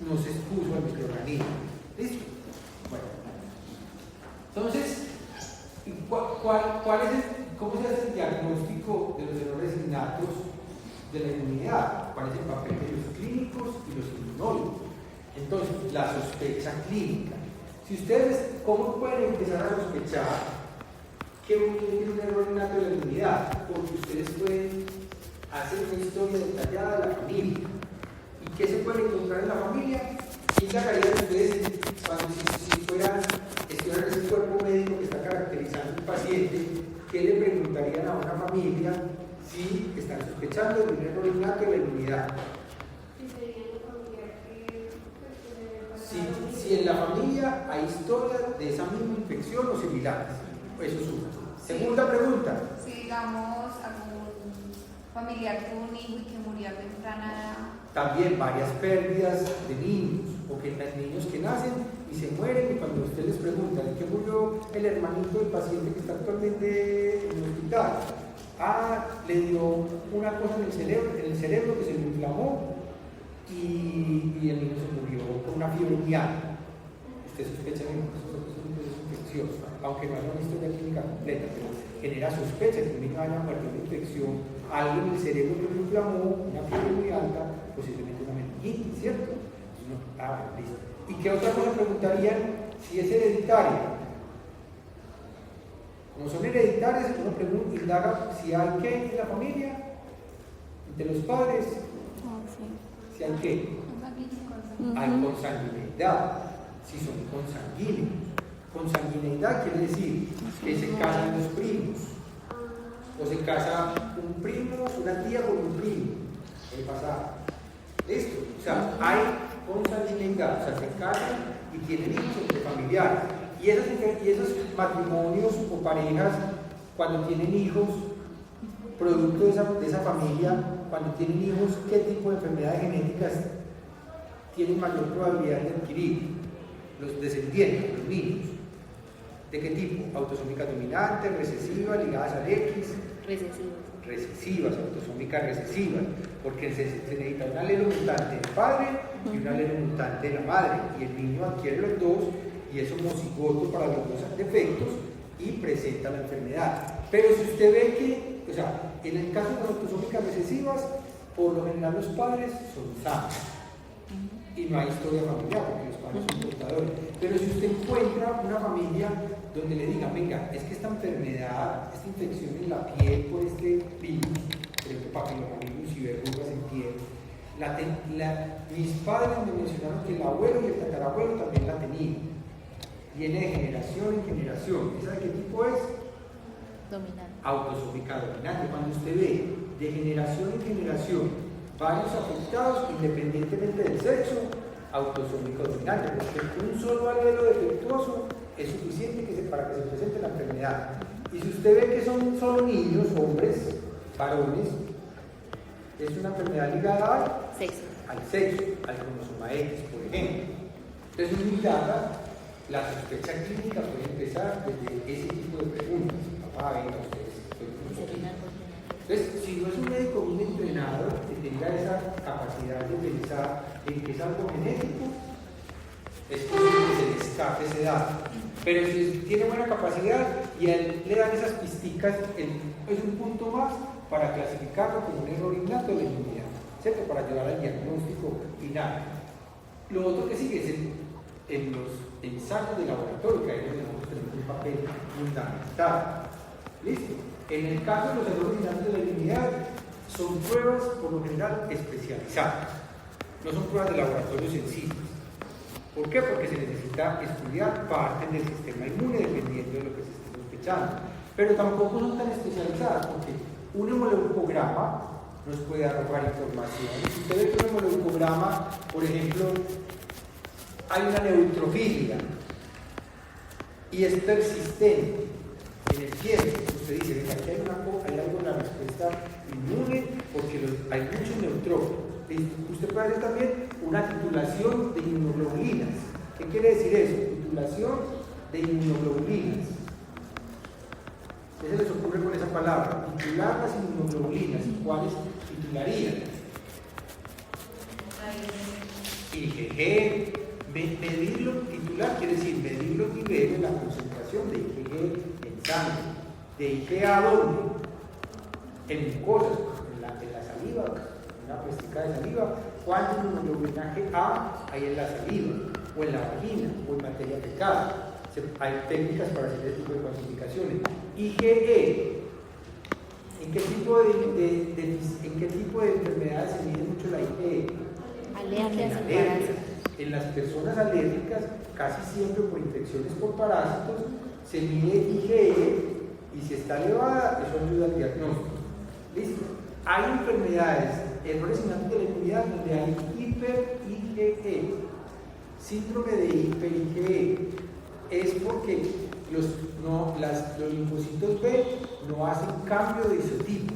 no se expuso al microorganismo. ¿Listo? Bueno. Entonces, ¿cómo se hace el diagnóstico de los errores innatos de la inmunidad? ¿Cuál es el papel de los clínicos y los inmunólogos? Entonces, la sospecha clínica. Si ustedes, ¿cómo pueden empezar a sospechar que uno tiene un error innato de la inmunidad? Porque ustedes pueden hacer una historia detallada de la familia. ¿Y qué se puede encontrar en la familia? ¿Qué sacarían ustedes cuando si estuvieran ese cuerpo médico que está caracterizando un paciente? ¿Qué le preguntarían a una familia si están sospechando de un error innato de la inmunidad? Si en la familia hay historias de esa misma infección o similares. Eso es una. Segunda pregunta. Si digamos algún familiar tuvo un hijo y que murió a temprana edad. También varias pérdidas de niños, o que niños que nacen y se mueren, y cuando usted les pregunta de qué murió el hermanito del paciente que está actualmente en el hospital, le dio una cosa en el cerebro que se le inflamó y el niño se murió con una fiebre muy alta. Usted sospecha que es un proceso infeccioso, aunque no haya una historia clínica completa, pero genera sospecha que un niño haya muerto de una infección, algo en el cerebro que le inflamó, una fiebre muy alta, posiblemente una meningitis, ¿cierto? Listo. ¿Y qué otra cosa preguntarían si es hereditaria? Como son hereditarias, uno pregunta, indaga si hay qué en la familia, entre los padres, si hay qué, hay consanguineidad, si son consanguíneos. Consanguineidad quiere decir que se casan los primos, o se casa un primo, una tía con un primo, puede pasar. ¿Listo? O sea, hay consanguineidad, o sea, se casan y tienen hijos entre familiares. Y esos matrimonios o parejas, cuando tienen hijos, producto de esa familia, cuando tienen hijos, ¿qué tipo de enfermedades genéticas tienen mayor probabilidad de adquirir? Los descendientes, los niños. ¿De qué tipo? Autosómicas dominantes, recesivas, ligadas al X. Recesivas, autosómicas recesivas, porque se necesita un alelo mutante del padre y un alelo mutante de la madre, y el niño adquiere los dos y es homocigoto para los dos defectos y presenta la enfermedad. Pero si usted ve que, o sea, en el caso de las autosómicas recesivas, por lo general los padres son sanos y no hay historia familiar porque los padres son portadores. Pero si usted encuentra una familia donde le digan, venga, es que esta enfermedad, esta infección en la piel por este virus, por ejemplo, papilomavirus y verrugas en piel, mis padres me mencionaron que el abuelo y el tatarabuelo también la tenían. Viene de generación en generación. ¿Esa de qué tipo es? Dominante. autosómica dominante. Cuando usted ve de generación en generación varios afectados, independientemente del sexo, autosómico dominante, porque un solo alelo defectuoso es suficiente para que se presente la enfermedad. Y si usted ve que son solo niños, hombres, varones, es una enfermedad ligada al sexo, al cromosoma X, por ejemplo. Entonces, uno indaga, la sospecha clínica puede empezar desde ese tipo de preguntas. Papá, venga, ustedes. Entonces, si no es un médico bien entrenado, que tenga esa capacidad de pensar en que es algo genético, es posible que se le escape ese dato. Pero si tiene buena capacidad y a él le dan esas pisticas, es un punto más para clasificarlo como un error innato de la inmunidad, ¿cierto? Para llevar al diagnóstico final. Lo otro que sigue es en los ensayos de laboratorio, que ahí es donde nosotros tenemos un papel fundamental. ¿Listo? En el caso de los errores innatos de la inmunidad, son pruebas por lo general especializadas, no son pruebas de laboratorio sencillas. ¿Por qué? Porque se necesita estudiar partes del sistema inmune dependiendo de lo que se esté sospechando. Pero tampoco son tan especializadas, porque un hemoleucograma nos puede arrojar información. Si usted ve que un hemoleucograma, por ejemplo, hay una neutrofilia y es persistente en el tiempo, usted dice, venga, aquí hay algo en la respuesta inmune porque hay muchos neutrófilos. Usted puede hacer también una titulación de inmunoglobulinas. ¿Qué quiere decir eso? Titulación de inmunoglobulinas. ¿Qué se les ocurre con esa palabra? Titular las inmunoglobulinas. ¿Cuáles titularían? IgG. Medirlo, titular quiere decir medir los niveles, la concentración de IgG en sangre, de IgA doble, en mucosas, en la saliva, una plastica de saliva, cuánto inmunoglobulinaje A hay en la saliva, o en la vagina, o en materia fecal. Hay técnicas para hacer este tipo de cuantificaciones. IgE, ¿en qué tipo de enfermedades se mide mucho la IgE? Alergias. En las personas alérgicas, casi siempre por infecciones por parásitos, se mide IgE y si está elevada, eso ayuda al diagnóstico. ¿Listo? Hay enfermedades, errores innatos de la inmunidad donde hay hiper-IgE. Síndrome de hiper-IgE es porque los linfocitos B no hacen cambio de isotipo.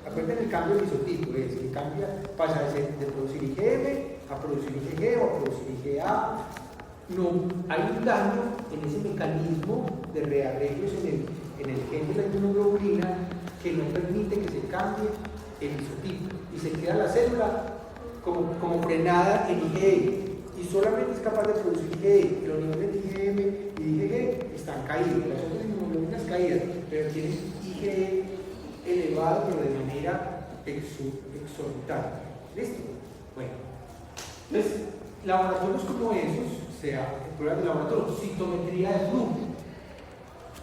Acuérdense el cambio de isotipo, es que pasa de producir IgM a producir IgG o a producir IgA. No, hay un daño en ese mecanismo de rearreglos en el gen de la inmunoglobulina que no permite que se cambie el isotipo y se queda la célula como frenada en IgE y solamente es capaz de producir IgE. Los niveles de IgM y IgG están caídos, las otras inmunoglobulinas caídas, pero tienen IgE elevado pero de manera exorbitante. ¿Listo? Bueno, entonces laboratorios como esos, pruebas de laboratorio, citometría de flujo.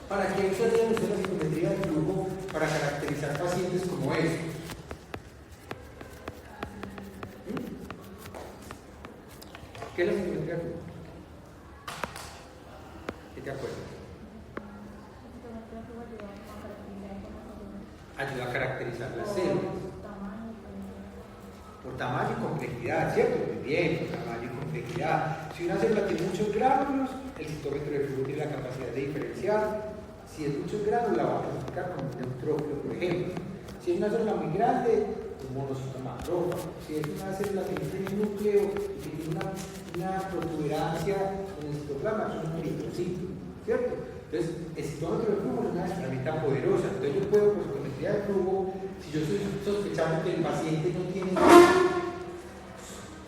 ¿Para qué usarían ustedes la citometría de flujo? Para caracterizar pacientes como estos. ¿Qué es la citometría de flujo? ¿Qué te acuerdas? Ayuda a caracterizar las células. Por tamaño y complejidad, ¿cierto? Muy bien, por tamaño y complejidad. Si una célula tiene muchos gránulos, el citómetro de flujo tiene la capacidad de diferenciar. Si es muchos gránulos, la va a clasificar como un neutrófilo, por ejemplo. Si es una célula muy grande, un monocito macrófago. Si es una célula que no tiene núcleo y que tiene una protuberancia en el citoplasma, es un eritrocito, ¿cierto? Entonces, el citómetro de flujo es una herramienta poderosa. Entonces, yo puedo, por citometría de flujo, si yo estoy sospechando que el paciente no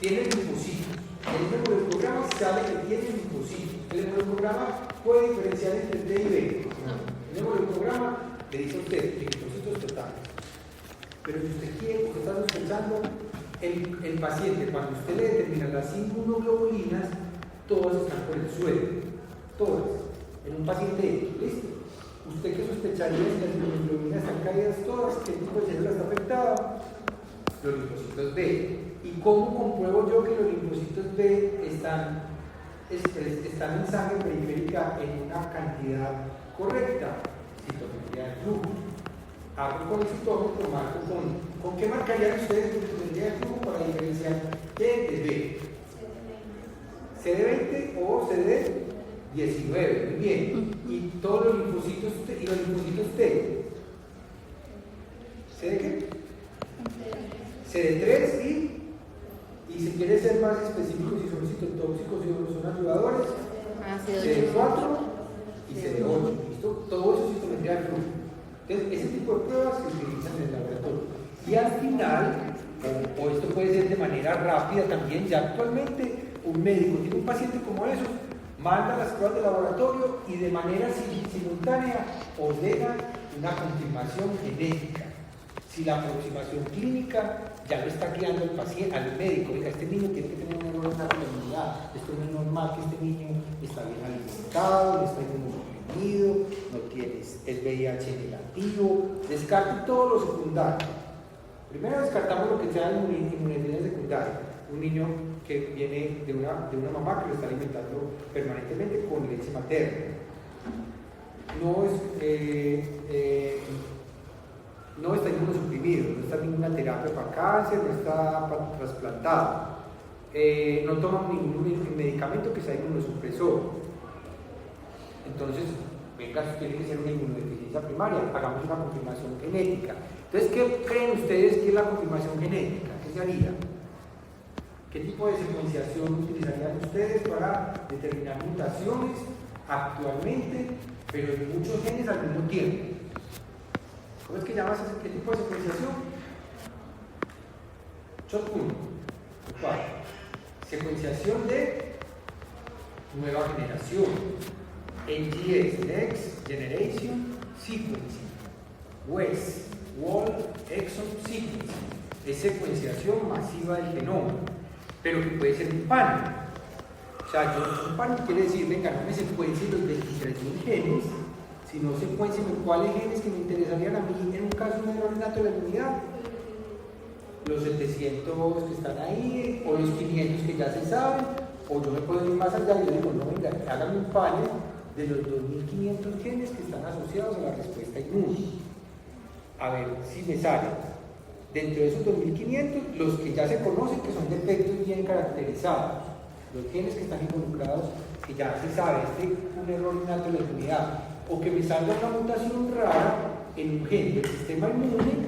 tiene linfocitos, el hemoleucograma sabe que tiene linfocitos. El hemoleucograma puede diferenciar entre T y B. El hemoleucograma le dice a usted linfocitos totales. Pero si usted quiere, usted está sospechando el paciente, cuando usted le determina las inmunoglobulinas, todas están por el suelo. Todas. En un paciente, ¿listo? ¿Usted qué sospecharía si las inmunoglobulinas están caídas todas? ¿Qué tipo de célula está afectada? Los linfocitos B. ¿Y cómo compruebo yo que los linfocitos B están en sangre periférica en una cantidad correcta? Citometría de flujo. hago con el citómetro, marco con qué marcarían ustedes en el flujo para diferenciar T de B. C de 20 o C de 19, muy bien. Y todos los linfocitos T, y los linfocitos T. ¿C de qué? C de 3 y si quiere ser más específico, si son citotóxicos y son ayudadores, C de 4 y C de 8. ¿Listo? Todo eso es citometría del flujo. Entonces, ese tipo de pruebas se utilizan en el laboratorio. Y al final, o esto puede ser de manera rápida también, ya actualmente un médico tiene un paciente como esos, manda las pruebas de laboratorio y de manera simultánea ordena una confirmación genética. Si la aproximación clínica ya lo está guiando el paciente, al médico, oiga, este niño tiene que tener un error en la inmunidad, esto no es normal que este niño está bien alimentado, no está inmunosuprimido, no tiene el VIH negativo, descarte todo lo secundario. Primero descartamos lo que sea inmunidad secundaria, un niño que viene de una mamá que lo está alimentando permanentemente con leche materna. No está inmunosuprimido, no está en ninguna terapia para cáncer, no está trasplantado, no toma ningún medicamento que sea inmunosupresor. Entonces, venga, tiene que ser una inmunodeficiencia primaria, hagamos una confirmación genética. Entonces, ¿qué creen ustedes que es la confirmación genética? ¿Qué se haría? ¿Qué tipo de secuenciación utilizarían ustedes para determinar mutaciones actualmente, pero en muchos genes al mismo tiempo? ¿Cómo es que llamas qué tipo de secuenciación? Shot 1. ¿Cuál? Secuenciación de nueva generación. NGS, Next Generation Sequencing. WES, Whole Exome Sequencing. Es secuenciación masiva del genoma, pero que puede ser un panel. O sea, un panel quiere decir, venga, no me secuencien los 23.000 genes, sino secuencien cuáles genes que me interesarían a mí en un caso de un error innato de la inmunidad. Los 700 que están ahí, o los 500 que ya se saben, o yo me puedo ir más allá y yo digo, no, venga, háganme un panel de los 2.500 genes que están asociados a la respuesta inmune. A ver si me salen dentro de esos 2.500 los que ya se conocen que son defectos bien caracterizados, los genes que están involucrados, que ya se sabe, un error innato de la inmunidad, o que me salga una mutación rara en un gen del sistema inmune,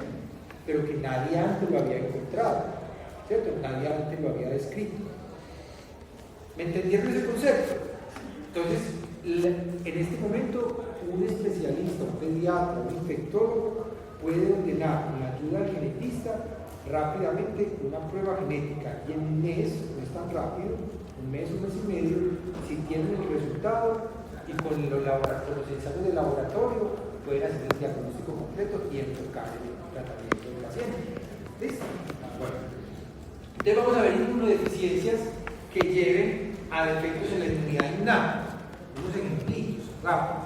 pero que nadie antes lo había encontrado, ¿cierto? Nadie antes lo había descrito. ¿Me entendieron ese concepto? Entonces, en este momento, un especialista, un pediatra, un infectólogo, puede ordenar con la ayuda del genetista rápidamente una prueba genética y en un mes, no es tan rápido, un mes y medio, si tienen el resultado y con los ensayos de laboratorio pueden hacer el diagnóstico completo y enfocar el tratamiento del paciente. ¿Listo? Bueno. Entonces vamos a ver inmunodeficiencias que lleven a defectos en la inmunidad innata. Unos ejemplitos rápidos.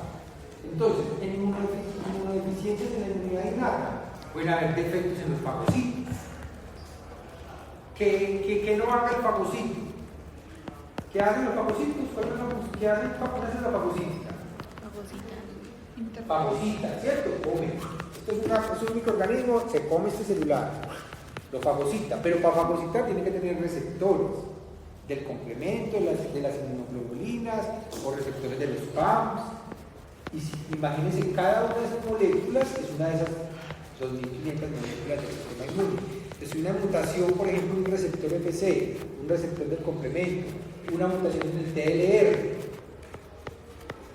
Entonces, en inmunodeficiencias en la inmunidad innata pueden haber defectos en los fagocitos. ¿Qué no haga el fagocito? ¿Qué hacen los fagocitos? ¿Qué hace la fagocita? Fagocita, ¿cierto? Come. Esto es un microorganismo, se come este celular. Lo fagocita, pero para fagocitar tiene que tener receptores del complemento, de las inmunoglobulinas o receptores de los PAMs. Y imagínense, cada una de esas moléculas es una de esas 2.500 moléculas del sistema inmune. Entonces, una mutación, por ejemplo, un receptor FC, un receptor del complemento, una mutación en el TLR,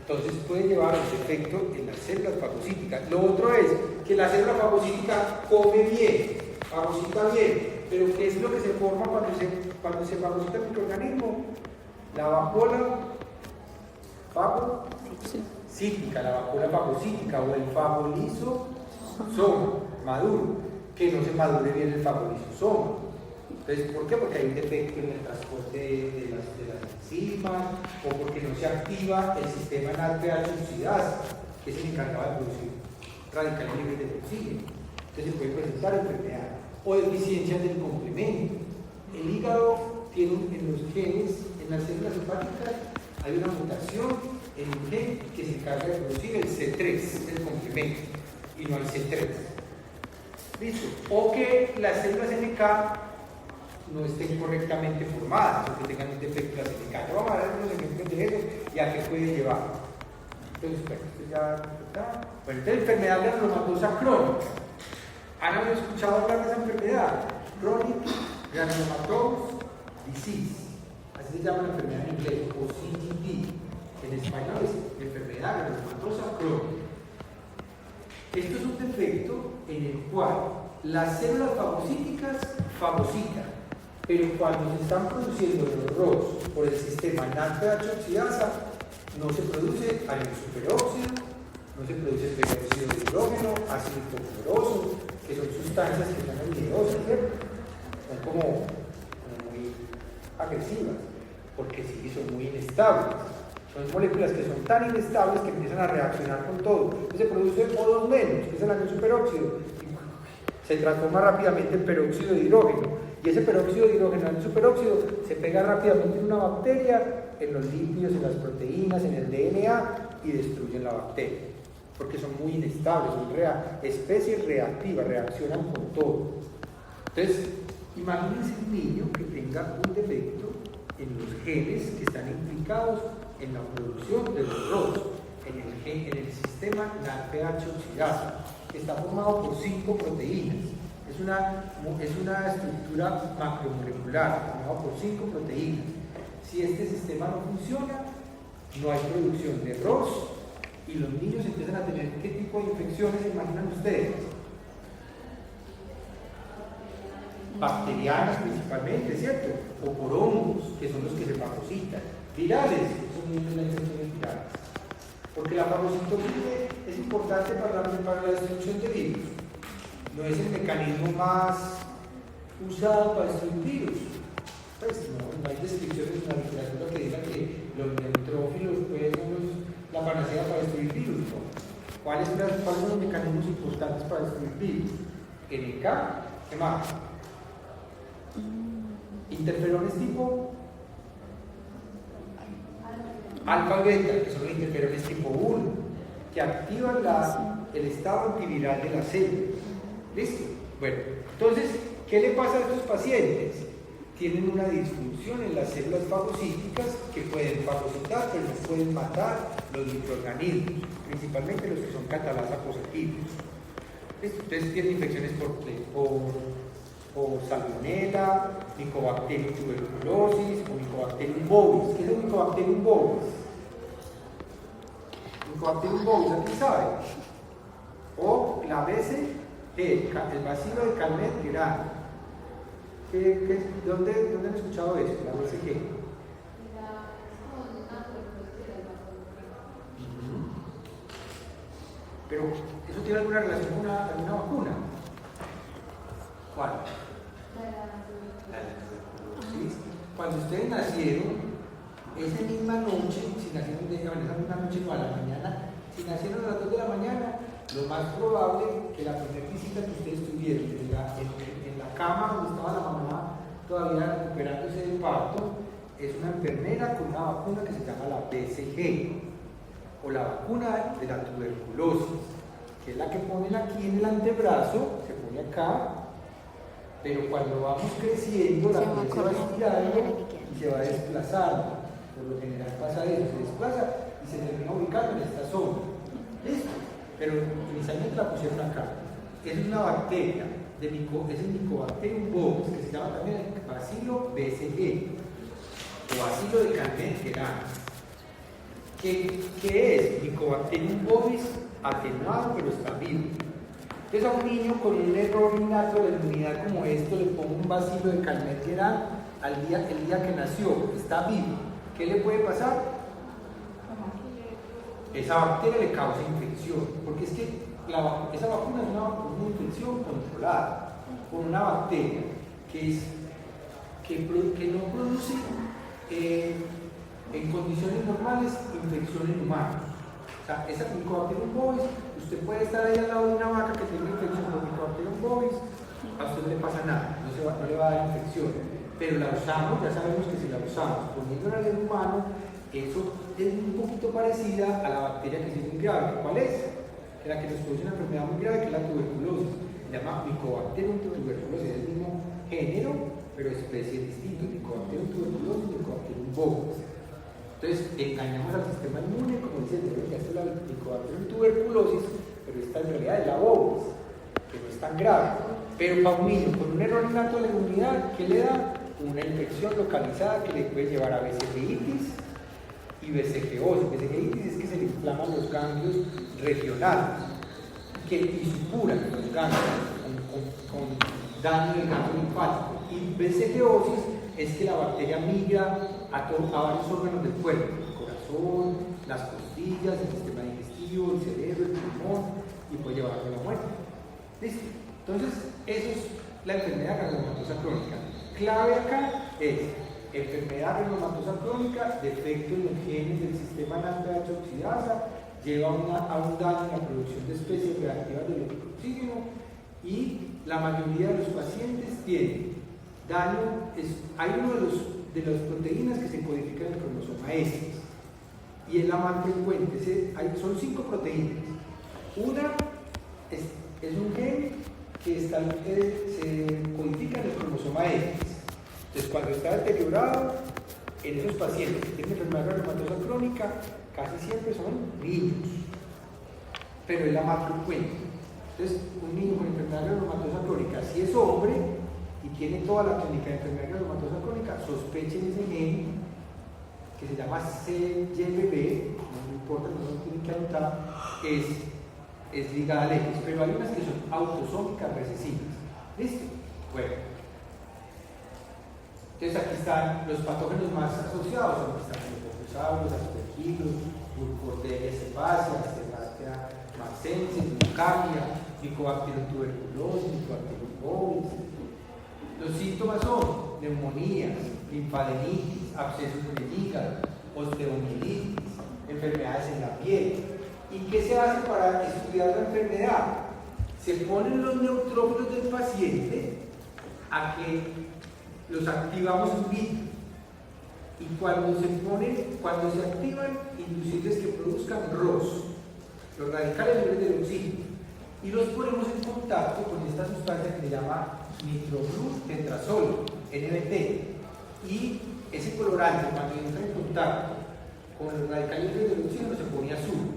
entonces puede llevar a un defecto en las células fagocíticas. Lo otro es que la célula fagocítica come bien, fagocita bien, pero ¿qué es lo que se forma cuando se fagocita el microorganismo? La vacuola fagocítica, la vacuola fagocítica o el fagolisosoma maduro, que no se madure bien el fagolisosoma. Entonces, ¿por qué? Porque hay un defecto en el transporte de las enzimas o porque no se activa el sistema NADPH oxidasa, que es el encargado de producir radicales libres de oxígeno. Entonces se puede presentar enfermedad o deficiencias del complemento. El hígado tiene en los genes, en las células hepáticas, hay una mutación en un gen que se encarga de producir el C3, el complemento, y no el C3. ¿Listo? O que las células NK no estén correctamente formadas o que tengan un defecto de las NK. Ya vamos a dar unos ejemplos de eso y a qué puede llevar. Entonces, bueno, esto ya está. Bueno, entonces, enfermedad granulomatosa crónica. ¿Han habido escuchado hablar de esa enfermedad? Chronic Granulomatous Disease. Así se llama la enfermedad en inglés, o CGD. En español es enfermedad granulomatosa crónica. Esto es un defecto en el cual las células fagocíticas fagocitan, pero cuando se están produciendo los ROS por el sistema NADPH oxidasa, no se produce ácido superóxido, no se produce peróxido de hidrógeno, ácido hipocloroso, que son sustancias que son olvidosas, ¿cierto? Son como muy agresivas, porque sí, son muy inestables. Son moléculas que son tan inestables que empiezan a reaccionar con todo. Entonces se produce O2-, que es el ácido superóxido, y se transforma rápidamente en peróxido de hidrógeno. Y ese peróxido de hidrógeno, el superóxido, se pega rápidamente en una bacteria, en los lípidos, en las proteínas, en el DNA, y destruyen la bacteria. Porque son muy inestables, son especies reactivas, reaccionan con todo. Entonces, imagínense un niño que tenga un defecto en los genes que están implicados en la producción de los ROS, en el sistema NADPH oxidasa, que está formado por 5 proteínas. Es una estructura macromolecular formada por 5 proteínas. Si este sistema no funciona, no hay producción de ROS y los niños empiezan a tener ¿qué tipo de infecciones se imaginan ustedes? Bacterianas principalmente, ¿cierto? O por hongos, que son los que se fagocitan. Virales, son muchas las infecciones virales. Porque la fagocitosis es importante para la destrucción de virus. No es el mecanismo más usado para destruir virus. Pues no hay descripciones en la literatura que digan que los neutrófilos pues, son la panacea para destruir virus. ¿No? ¿Cuáles son los mecanismos importantes para destruir virus? NK, ¿qué más? Interferones tipo alfa y beta, que son los interferones tipo 1, que activan el estado antiviral de la célula. ¿Listo? Bueno, entonces, ¿qué le pasa a estos pacientes? Tienen una disfunción en las células fagocíticas que pueden fagocitar, pero no pueden matar los microorganismos, principalmente los que son catalasa positivos. ¿Listo? Entonces tienen infecciones por salmonella, Mycobacterium tuberculosis o Mycobacterium bovis. ¿Qué es el Mycobacterium bovis? Mycobacterium bovis, ¿aquí sabe? O la BCG, el bacilo de Calmette-Guerin. ¿Dónde han escuchado eso? La BCG. Pero, ¿eso tiene alguna relación con alguna vacuna? ¿Cuál? ¿Sí? Cuando ustedes nacieron, esa misma noche, si nacieron esa misma noche no a la mañana, si nacieron a las 2 de la mañana, lo más probable que la primera visita que ustedes tuvieron en la cama donde estaba la mamá todavía recuperándose del parto, es una enfermera con una vacuna que se llama la BCG, o la vacuna de la tuberculosis, que es la que ponen aquí en el antebrazo, se pone acá, pero cuando vamos creciendo la piel se va estirando y se va desplazando. Por lo general pasa eso, se desplaza y se termina ubicando en esta zona. ¿Listo? Pero inicialmente la pusieron acá. Es una bacteria, es el Mycobacterium bovis, que se llama también el bacilo BCG o bacilo de Calmette-Guerin. ¿Qué es? Mycobacterium bovis atenuado, pero está vivo. Entonces a un niño con un error innato de la inmunidad como esto le pongo un bacilo de Calmette-Guerin el día que nació, está vivo. ¿Qué le puede pasar? Esa bacteria le causa infección, porque es que esa vacuna es una infección controlada con una bacteria que no produce en condiciones normales infección en humanos. O sea, esa Mycobacterium bovis, usted puede estar ahí al lado de una vaca que tiene infección con Mycobacterium bovis, a usted no le pasa nada, no le va a dar infección, pero la usamos, ya sabemos que si la usamos poniéndola en el humano, eso es un poquito parecida a la bacteria que sí es muy grave. ¿Cuál es? Que la que nos produce una enfermedad muy grave, que es la tuberculosis. se llama Mycobacterium tuberculosis, es el mismo género, pero especies distintas, Mycobacterium tuberculosis y Mycobacterium bovis. Entonces, engañamos al sistema inmune, como dice el deber, esto es la Mycobacterium tuberculosis, pero esta en realidad es la bovis, que no es tan grave. Pero para un niño con un error innato de la inmunidad, ¿qué le da? Una infección localizada que le puede llevar a BCGitis y BCGosis. BCGitis es que se le inflaman los ganglios regionales y supuran los ganglios con daño del ganglio linfático. Y BCGosis es que la bacteria migra a varios órganos del cuerpo, el corazón, las costillas, el sistema digestivo, el cerebro, el pulmón, y puede llevarlo a la muerte. ¿Listo? Entonces, eso es la enfermedad granulomatosa crónica. Clave acá es enfermedad granulomatosa crónica, defecto en los genes del sistema NADPH oxidasa, lleva a un daño en la producción de especies reactivas del oxígeno, y la mayoría de los pacientes tienen daño. Hay uno de las proteínas que se codifican en el cromosoma S, y es la más frecuente. Son 5 proteínas. Una es un gen que se codifica en el cromosoma X. Entonces, cuando está deteriorado, en esos pacientes que tienen enfermedad granulomatosa crónica, casi siempre son niños, pero es la más frecuente. Entonces, un niño con enfermedad granulomatosa crónica, si es hombre y tiene toda la clínica de enfermedad granulomatosa crónica, sospechen ese gen que se llama CYBB, no importa, no lo tienen que anotar, es ligada al X, pero hay unas que son autosómicas recesivas. ¿Listo? Bueno. Entonces aquí están los patógenos más asociados, aquí están los bacillus, aspergillus, Burkholderia cepacia, Aspergillus marcensis, Leucaria, Mycobacterium tuberculosis, Mycobacterium bovis. Los síntomas son neumonías, linfadenitis, abscesos en el hígado, osteomielitis, enfermedades en la piel. ¿Y qué se hace para estudiar la enfermedad? Se ponen los neutrófilos del paciente a que los activamos in vitro, y cuando se activan, inducirles que produzcan ROS, los radicales libres del oxígeno, y los ponemos en contacto con esta sustancia que se llama nitroglutetrazol, NBT, y ese colorante, cuando entra en contacto con los radicales libres del oxígeno, se pone azul.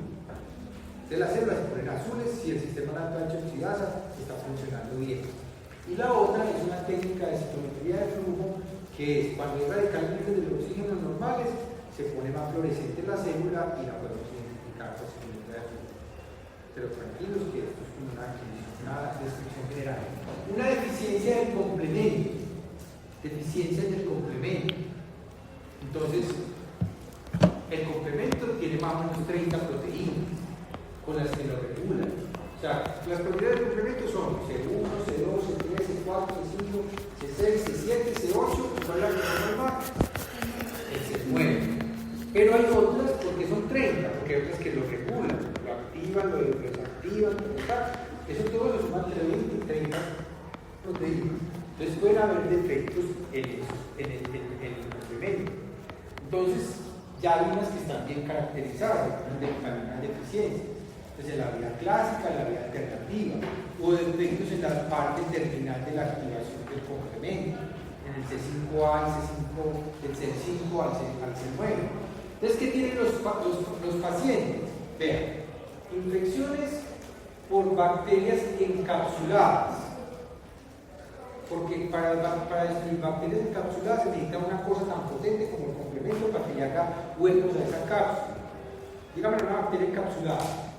Entonces las células se ponen azules si el sistema NADPH oxidasa está funcionando bien. Y la otra es una técnica de citometría de flujo, que es cuando hay radicales libres del oxígeno normales, se pone más fluorescente la célula y la podemos identificar por citometría de flujo. Pero tranquilos que esto es como una descripción general. Una deficiencia del complemento. Deficiencia del complemento. Entonces, el complemento tiene más o menos 30 proteínas con las que lo regulan. O sea, las propiedades del complemento son C1, C2, C3, C4, C5, C6, C7, C8, ¿cuál es la que no normal? El C9. Pero hay otras, porque son 30, porque hay otras que lo regulan, lo activan, lo desactivan, eso todo lo suman entre 20 y 30 proteínas. Entonces pueden haber defectos en el complemento. Entonces, ya hay unas que están bien caracterizadas, hay unas deficiencias. En la vía clásica, en la vía alternativa, o defectos en la parte terminal de la activación del complemento, en el C5A, del C5 al C9. Entonces, ¿qué tienen los pacientes? Vean, infecciones por bacterias encapsuladas, porque para destruir bacterias encapsuladas se necesita una cosa tan potente como el complemento para que le haga huecos a esa cápsula. Dígame una bacteria encapsulada.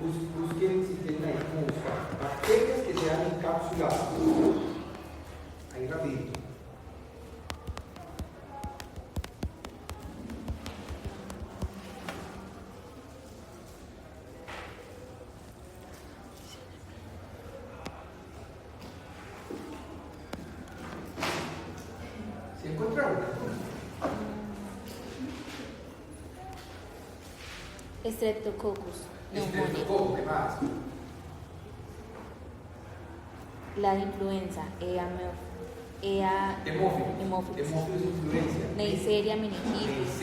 Busquen si tienen ahí como buscar bacterias que sean encapsuladas. Ahí rapidito. ¿Se encontraron? Streptococcus. Estreptococcus, ¿qué más? La influenza, Haemophilus, influenza. Neisseria meningitis,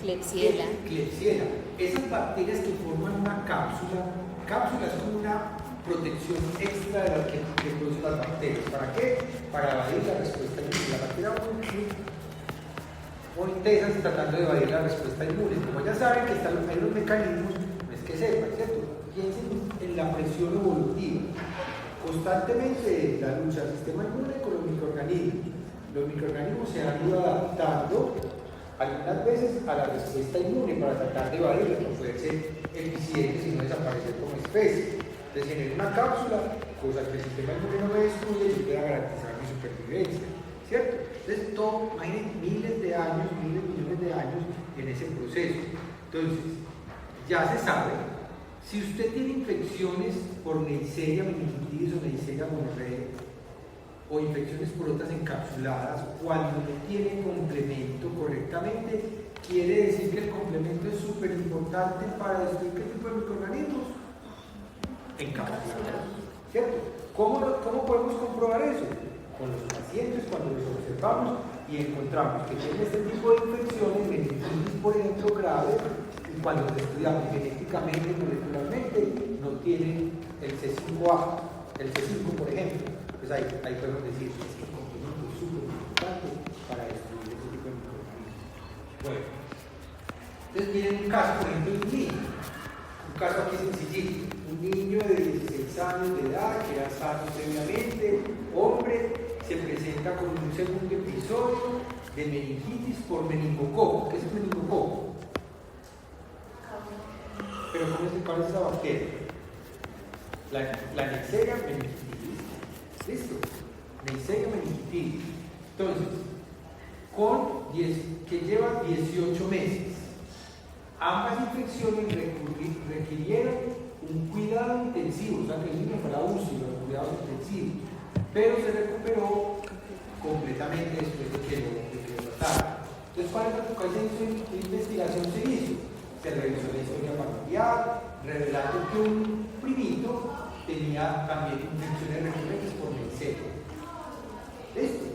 Klebsiella. Klebsiella. Esas bacterias que forman una cápsula cápsula es como una protección extra de la que producen las bacterias. ¿Para qué? Para evadir la respuesta inmune. La bacteria muy intensas tratando de evadir la respuesta inmune. Como ya saben que están los mecanismos, no es que sepan, ¿cierto? Piensen en la presión evolutiva. Constantemente la lucha del sistema inmune con los microorganismos. Los microorganismos se han ido adaptando algunas veces a la respuesta inmune para tratar de evadirla, para poder ser eficientes y no desaparecer como especie. Entonces, en una cápsula, cosa que el sistema inmune no me destruye, yo pueda garantizar mi supervivencia, ¿cierto? Entonces, todo, imaginen, miles de años, miles, millones de años en ese proceso. Entonces, ya se sabe, si usted tiene infecciones por Neisseria meningitis o Neisseria gonorrea, o infecciones por otras encapsuladas, cuando no tiene complemento correctamente, quiere decir que el complemento es súper importante para destruir qué tipo de microorganismos encapsulados, ¿cierto? ¿Cómo podemos comprobar eso? Con los pacientes, cuando los observamos y encontramos que tienen este tipo de infecciones, meningitis por ejemplo grave, y cuando los estudiamos genéticamente y molecularmente no tienen el C5A, el C5 por ejemplo. Pues ahí podemos decir que es un complemento súper importante para destruir ese tipo de microorganismos. Bueno, entonces miren un caso, por ejemplo, de un niño. Un caso aquí sencillito. Un niño de 16 años de edad, que era sano previamente, hombre, se presenta con un segundo episodio de meningitis por meningococo. ¿Qué es el meningococo? Pero ¿cuál es esa bacteria? La Neisseria meningitis. ¿Listo? Neisseria meningitis. Entonces, que lleva 18 meses. Ambas infecciones requirieron un cuidado intensivo, o sea que el niño fue a la UCI, los cuidados intensivos, pero se recuperó completamente después de que lo trataron. Entonces, ¿cuál investigación se hizo? Se revisó la historia familiar, revelando que un primito tenía también infecciones recurrentes por Neisseria. ¿Listo?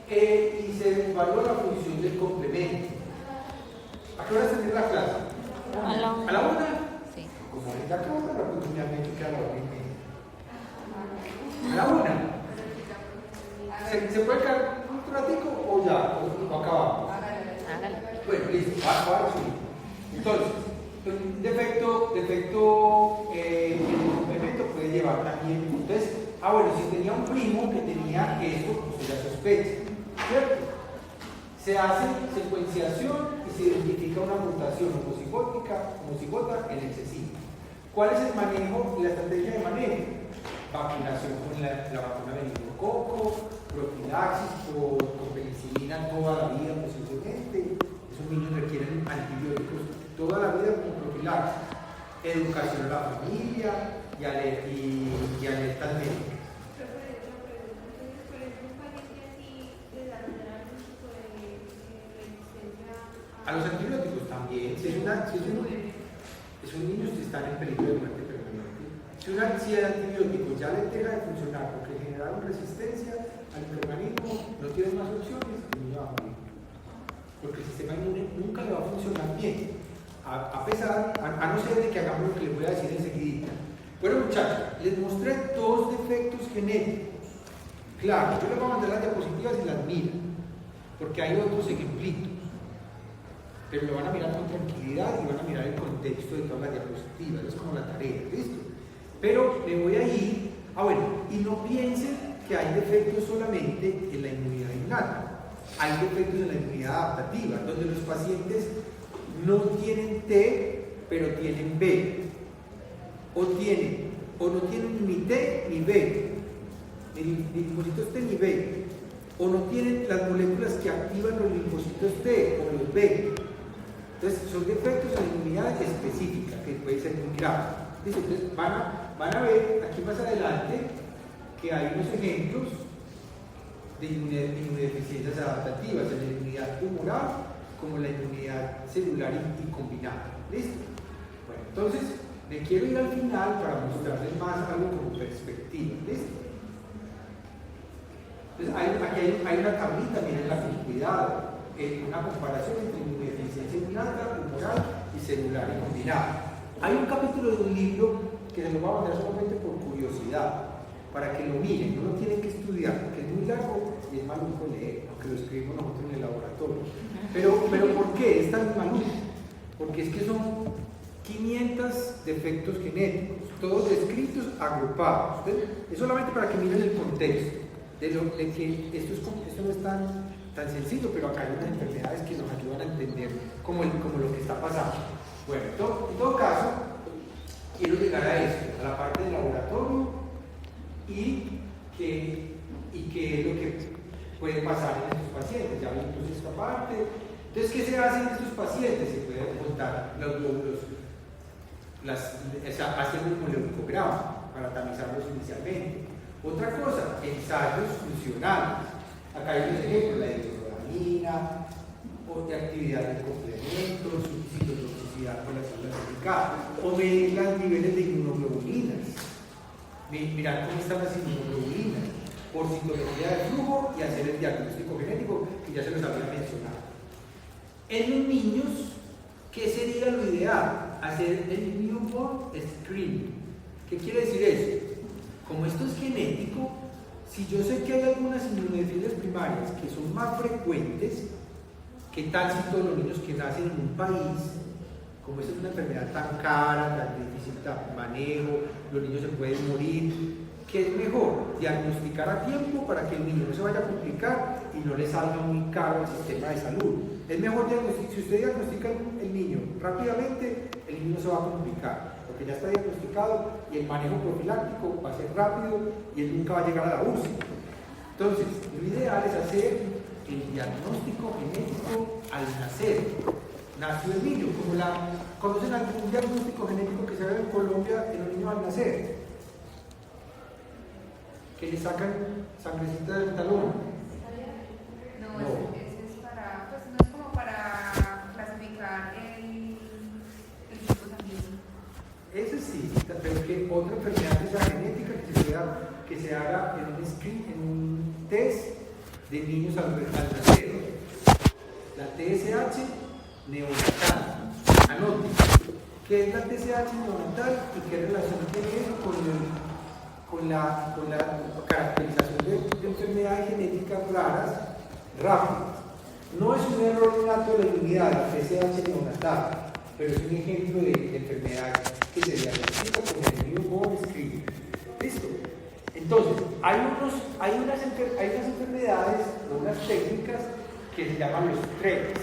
Y se evaluó la función del complemento. ¿A qué hora se tiene la clase? ¿A la una? ¿A la una? Sí. Como es la clase, la oportunidad me queda a la hora y media. ¿A la una? ¿Se puede quedar un ratico o ya? ¿O acabamos? Hágale. Bueno, listo. Va a subir. Entonces, un defecto en el complemento puede llevar también. Entonces, bueno, si tenía un primo que tenía esto, pues ya sospecha, ¿cierto? Se hace secuenciación y se identifica una mutación homocigota en el C5. ¿Cuál es el manejo y la estrategia de manejo? Vacunación con la vacuna de meningococo, profilaxis con penicilina toda la vida posiblemente. Esos niños requieren antibióticos toda la vida como profilaxis. Educación a la familia y alertas médicas. A los antibióticos también. Esos niños que están en peligro de muerte permanente. Si el antibiótico ya les deja de funcionar porque generaron resistencia al microorganismo, no tienen más opciones, el niño va a morir. Porque el sistema inmune nunca le va a funcionar bien. A no ser de que hagamos lo que les voy a decir enseguida. Bueno, muchachos, les mostré dos defectos genéticos. Claro, yo les voy a mandar las diapositivas y las miran, porque hay otros ejemplitos. Pero lo van a mirar con tranquilidad y van a mirar el contexto de todas las diapositivas. Es como la tarea, ¿listo? Pero me voy a ir. Y no piensen que hay defectos solamente en la inmunidad innata. Hay defectos en la inmunidad adaptativa, donde los pacientes no tienen T, pero tienen B. O no tienen ni T ni B, ni linfocitos T ni B. O no tienen las moléculas que activan los linfocitos T o los B. Entonces, son defectos en la inmunidad específica, que puede ser muy grave. Entonces, van a ver aquí más adelante que hay unos ejemplos de inmunodeficiencias adaptativas, en la inmunidad tumoral como la inmunidad celular y combinada. ¿Listo? Bueno, entonces, me quiero ir al final para mostrarles más algo como perspectiva. ¿Listo? Entonces, aquí hay una tablita, miren la cuidado. Una comparación entre inmunodeficiencia innata, tumoral y celular y combinada. Hay un capítulo de un libro que se los voy a mandar solamente por curiosidad, para que lo miren, no lo tienen que estudiar, porque es muy largo y es maluco leer, aunque lo escribimos nosotros en el laboratorio. Pero ¿por qué es tan maluco? Porque es que son 500 defectos genéticos, todos descritos, agrupados. Es solamente para que miren el contexto, de que esto no es tan sencillo, pero acá hay unas enfermedades que nos ayudan a entender como lo que está pasando. Bueno, en todo caso, quiero llegar a esto, a la parte del laboratorio y qué es lo que puede pasar en estos pacientes. Ya vimos esta parte. Entonces, ¿qué se hace en estos pacientes? Se puede contar hacer un leucograma para tamizarlos inicialmente. Otra cosa, ensayos funcionales. Acá hay unos ejemplos, la hidroxicloroquina, o de actividad de complementos, citotoxicidad por la célula cervical, o medir los niveles de inmunoglobulinas. Mirar cómo están las inmunoglobulinas por citología de flujo y hacer el diagnóstico genético que ya se los había mencionado. En los niños, ¿qué sería lo ideal? Hacer el newborn screening. ¿Qué quiere decir eso? Como esto es genético, si yo sé que hay algunas inmunodefensas primarias que son más frecuentes, ¿qué tal si todos los niños que nacen en un país, como esta es una enfermedad tan cara, tan difícil de manejo, los niños se pueden morir? ¿Qué es mejor? Diagnosticar a tiempo para que el niño no se vaya a complicar y no le salga muy caro al sistema de salud. Es mejor diagnosticar, si usted diagnostica el niño rápidamente, el niño no se va a complicar, porque ya está diagnosticado y el manejo profiláctico va a ser rápido y él nunca va a llegar a la UCI. Entonces, lo ideal es hacer el diagnóstico genético al nacer. Nació el niño, ¿conocen algún diagnóstico genético que se haga en Colombia en los niños al nacer? Que le sacan sangrecita del talón. No. Ese es para, pues no es como para clasificar el tipo sanguíneo. Ese sí, pero que otra enfermedad que sea genética que se haga en un test de niños al nacer. La TSH neonatal. Anoten, ¿qué es la TSH neonatal y qué relación tiene eso con la caracterización de enfermedades genéticas raras rápidas? No es un error innato de la inmunidad, la TSH neonatal, pero es un ejemplo de enfermedad que se diagnostica con el newborn screening. ¿Listo? Entonces, hay unas enfermedades, unas técnicas que se llaman los TREX,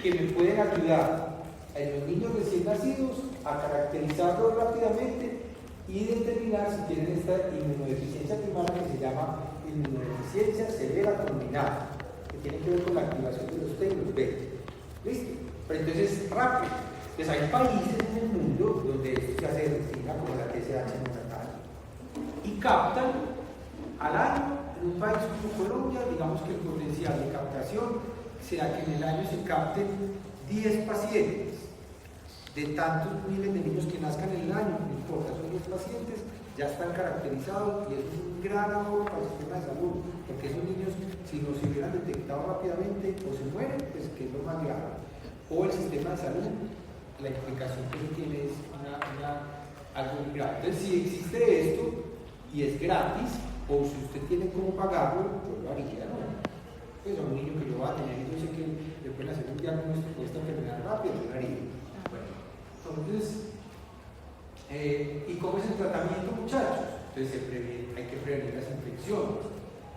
que me pueden ayudar a los niños recién nacidos a caracterizarlos rápidamente y determinar si tienen esta inmunodeficiencia primaria que se llama inmunodeficiencia severa combinada, que tiene que ver con la activación de los T y los B. ¿Listo? Pero entonces, rápido. Pues hay países en el mundo donde esto se hace de rutina, como la TSH neonatal, y captan al año, en un país como Colombia, digamos que el potencial de captación sea que en el año se capten 10 pacientes de tantos miles de niños que nazcan en el año, no importa, son 10 pacientes, ya están caracterizados y es un gran ahorro para el sistema de salud, porque esos niños, si no se hubieran detectado rápidamente o se mueren, pues que es lo más grave, o el sistema de salud, la implicación que tiene es algo muy grave. Entonces, si existe esto y es gratis, o si usted tiene cómo pagarlo, yo lo haría, ¿no? Pues a un niño que yo va a tener, yo sé que le pueden hacer un diagnóstico de esta enfermedad rápida, yo lo haría. Bueno, entonces, ¿y cómo es el tratamiento, muchachos? Entonces hay que prevenir las infecciones.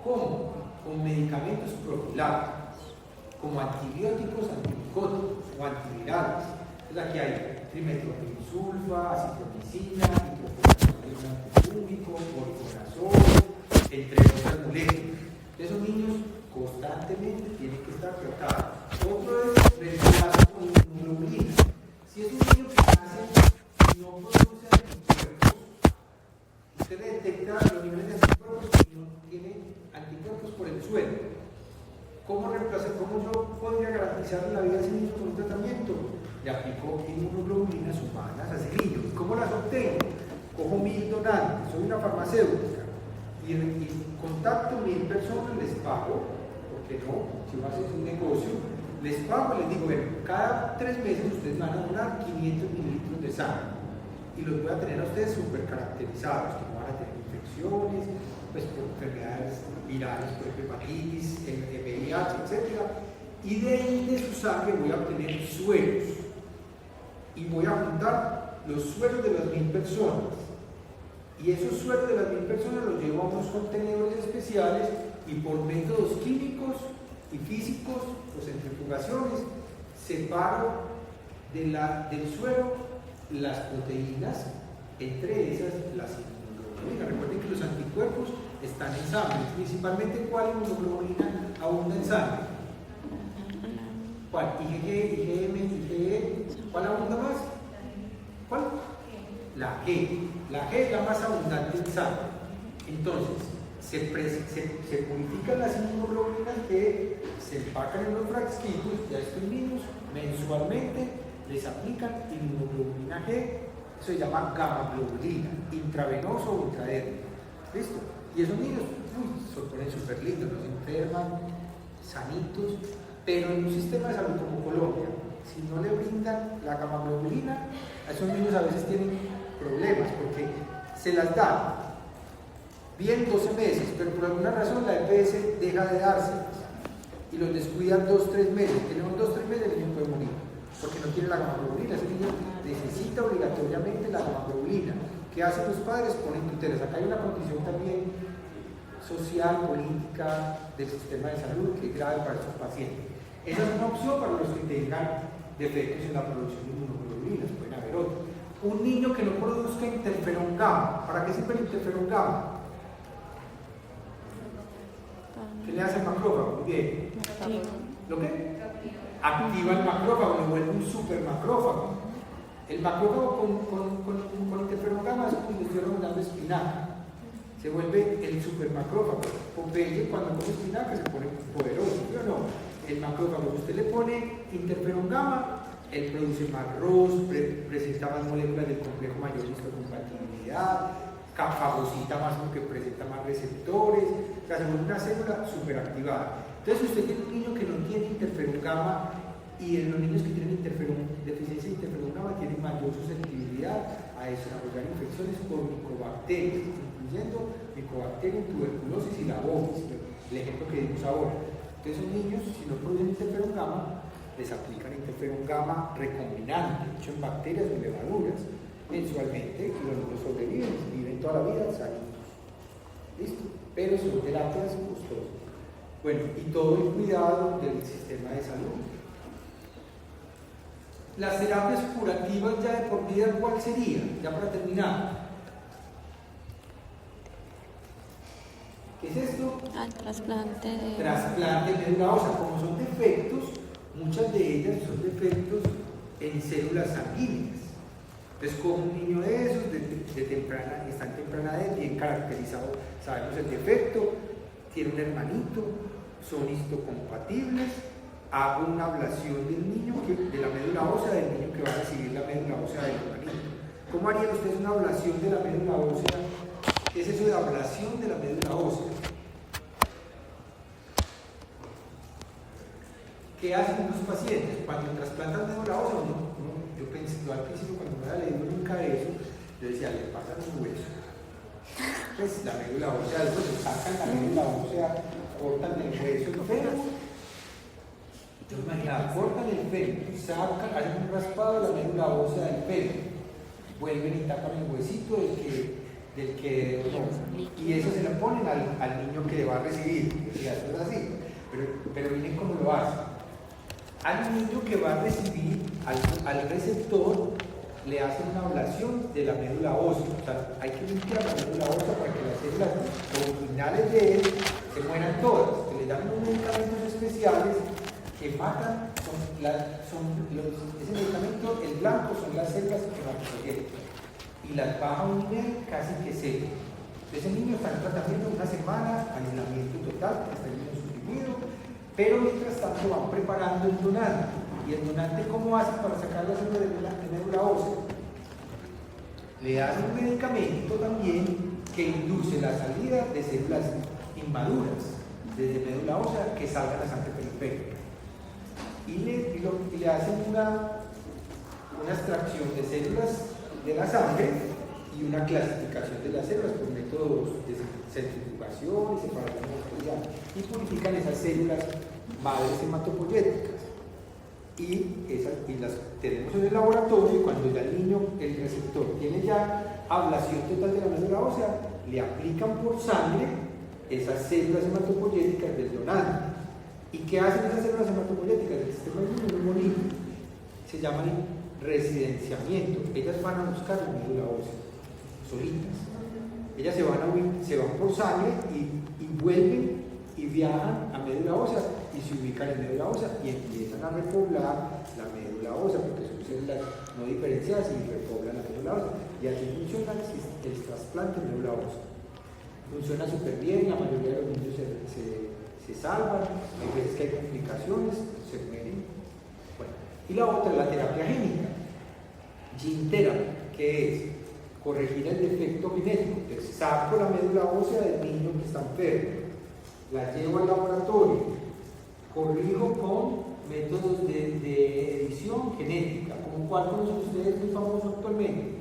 ¿Cómo? Con medicamentos profilácticos, como antibióticos, antimicóticos o antivirales. Entonces aquí hay trimetoprimsulfa, acitromicina, nitrofuranol antifúngico, orifenazol, entre otras moléculas. Esos niños constantemente tienen que estar tratados. Otro es reemplazo con inmunoglobulina. Si es un niño que nace y no produce anticuerpos, usted le detecta los niveles de anticuerpos y no tiene anticuerpos por el suelo. ¿Cómo reemplazar? ¿Cómo yo podría garantizar la vida de ese niño con un tratamiento? Le aplico inmunoglobulinas humanas a ese niño. ¿Cómo las obtengo? Cojo 1000 donantes, soy una farmacéutica y contacto 1000 personas, les pago, porque no, si vas a hacer un negocio, les pago, les digo, bueno, cada 3 meses ustedes van a donar 500 mililitros de sangre y los voy a tener a ustedes súper caracterizados, que no van a tener infecciones, pues por enfermedades virales, por ejemplo, hepatitis, VIH, etc. Y de su sangre voy a obtener sueros. Y voy a juntar los sueros de las 1000 personas. Y esos sueros de las 1000 personas los llevo a unos contenedores especiales y por métodos químicos y físicos, o centrifugaciones, separo del suero las proteínas, entre esas las inmunoglobulinas. Recuerden que los anticuerpos están en sangre, principalmente ¿cuál inmunoglobulina abunda en sangre? ¿Cuál? IgG, IgM, IgE. ¿Cuál abunda más? ¿Cuál? La G. La G es la más abundante en sangre. Entonces, se purifican las inmunoglobulinas que se empacan en los frasquitos y a estos niños mensualmente les aplican inmunoglobulina G. Eso se llama gamma globulina, intravenoso o intradérmico. ¿Listo? Y esos niños se ponen súper lindos, no se enferman, sanitos, pero en un sistema de salud como Colombia, si no le brindan la gamma globulina, a esos niños a veces tienen problemas porque se las dan bien 12 meses, pero por alguna razón la EPS deja de dárselas y los descuidan 2-3 meses. En unos 2-3 meses el niño puede morir porque no tiene la gamma globulina. Ese niño necesita obligatoriamente la gamma globulina. ¿Qué hacen los padres? Ponen tutelas. Acá hay una condición también social, política, del sistema de salud que es grave para estos pacientes. Esa es una opción para los que tengan defectos en la producción de inmunoglobulinas, pueden haber otros. Un niño que no produzca interferón gamma. ¿Para qué sirve el interferón gamma? ¿Qué le hace el macrófago? Muy bien. ¿Lo qué? Activa el macrófago, lo vuelve un super macrófago. El macrófago con interferón gamma es como si estuviéramos dando espinaca. Se vuelve el super macrófago. Popeye cuando come espinaca se pone poderoso, ¿sí o no? El macrófago, usted le pone interferón gamma, él produce más ROS, presenta más moléculas del complejo mayor histocompatibilidad, fagocita más porque presenta más receptores, o sea, se vuelve una célula súper activada. Entonces, usted tiene un niño que no tiene interferón gamma y en los niños que tienen deficiencia de interferón gamma tienen mayor susceptibilidad a desarrollar infecciones por micobacterias, incluyendo micobacterias, tuberculosis y la bovis, el ejemplo que dimos ahora. Entonces, esos niños, si no producen interferón gamma, les aplican interferón gamma recombinante, hecho en bacterias o levaduras, mensualmente, y los niños sobreviven, viven toda la vida sanitos. ¿Listo? Pero son terapias costosas. Bueno, y todo el cuidado del sistema de salud. Las terapias curativas ya de por vida, ¿cuál sería? Ya para terminar. ¿Qué es esto? Trasplante de... Trasplante de médula ósea. Como son defectos, muchas de ellas son defectos en células sanguíneas. Entonces, como un niño de esos, está en temprana edad, bien caracterizado, sabemos el defecto, tiene un hermanito, son histocompatibles, hago una ablación del niño, de la médula ósea del niño que va a recibir la médula ósea del hermanito. ¿Cómo harían ustedes una ablación de la médula ósea? ¿Qué es eso de ablación de la médula ósea? ¿Qué hacen los pacientes? Cuando trasplantan médula ósea, yo al principio cuando no había leído nunca eso, yo decía, le pasan un hueso. Pues la médula ósea, eso se sacan la médula ósea, cortan el hueso, el fémur. Yo imaginaba, cortan el fémur, sacan, hacen un raspado de la médula ósea del fémur, vuelven y tapan el huesito del que no, y eso se lo ponen al niño que va a recibir. Y eso es así, pero miren cómo lo hacen. Al niño que va a recibir, al receptor, le hacen una ablación de la médula ósea. O sea, hay que limpiar la médula ósea para que las células originales de él se mueran todas. Se le dan unos medicamentos especiales que matan, ese medicamento, el blanco, son las células hematopoyéticas y las baja a un nivel casi que cero. Entonces el niño está en tratamiento una semana, aislamiento total, está el niño suprimido, pero mientras tanto van preparando el donante. ¿Y el donante cómo hace para sacar la célula de médula ósea? Le dan un medicamento también que induce la salida de células inmaduras desde médula ósea que salgan a sangre periférica. Y le hacen una extracción de células de la sangre y una clasificación de las células por métodos de centrifugación y separación vectorial, y purifican esas células madres hematopoyéticas. Y las tenemos en el laboratorio, y cuando ya el niño, el receptor, tiene ya ablación total de la médula ósea, le aplican por sangre esas células hematopoyéticas del donante. ¿Y qué hacen esas células hematopoyéticas del sistema inmune? Muy bonito. Se llaman residenciamiento. Ellas van a buscar la médula ósea, solitas. Ellas se van por sangre y vuelven y viajan a médula ósea y se ubican en médula ósea y empiezan a repoblar la médula ósea, porque son células no diferenciadas y repoblan la médula ósea. Y así funciona el trasplante de médula ósea. Funciona súper bien, la mayoría de los niños se salvan, hay veces que hay complicaciones, se mueren. Bueno, y la otra es la terapia génica, gene therapy, que es corregir el defecto genético. Entonces, saco la médula ósea del niño que está enfermo, la llevo al laboratorio, corrijo con métodos de edición genética, como cuál conocen ustedes muy famoso actualmente,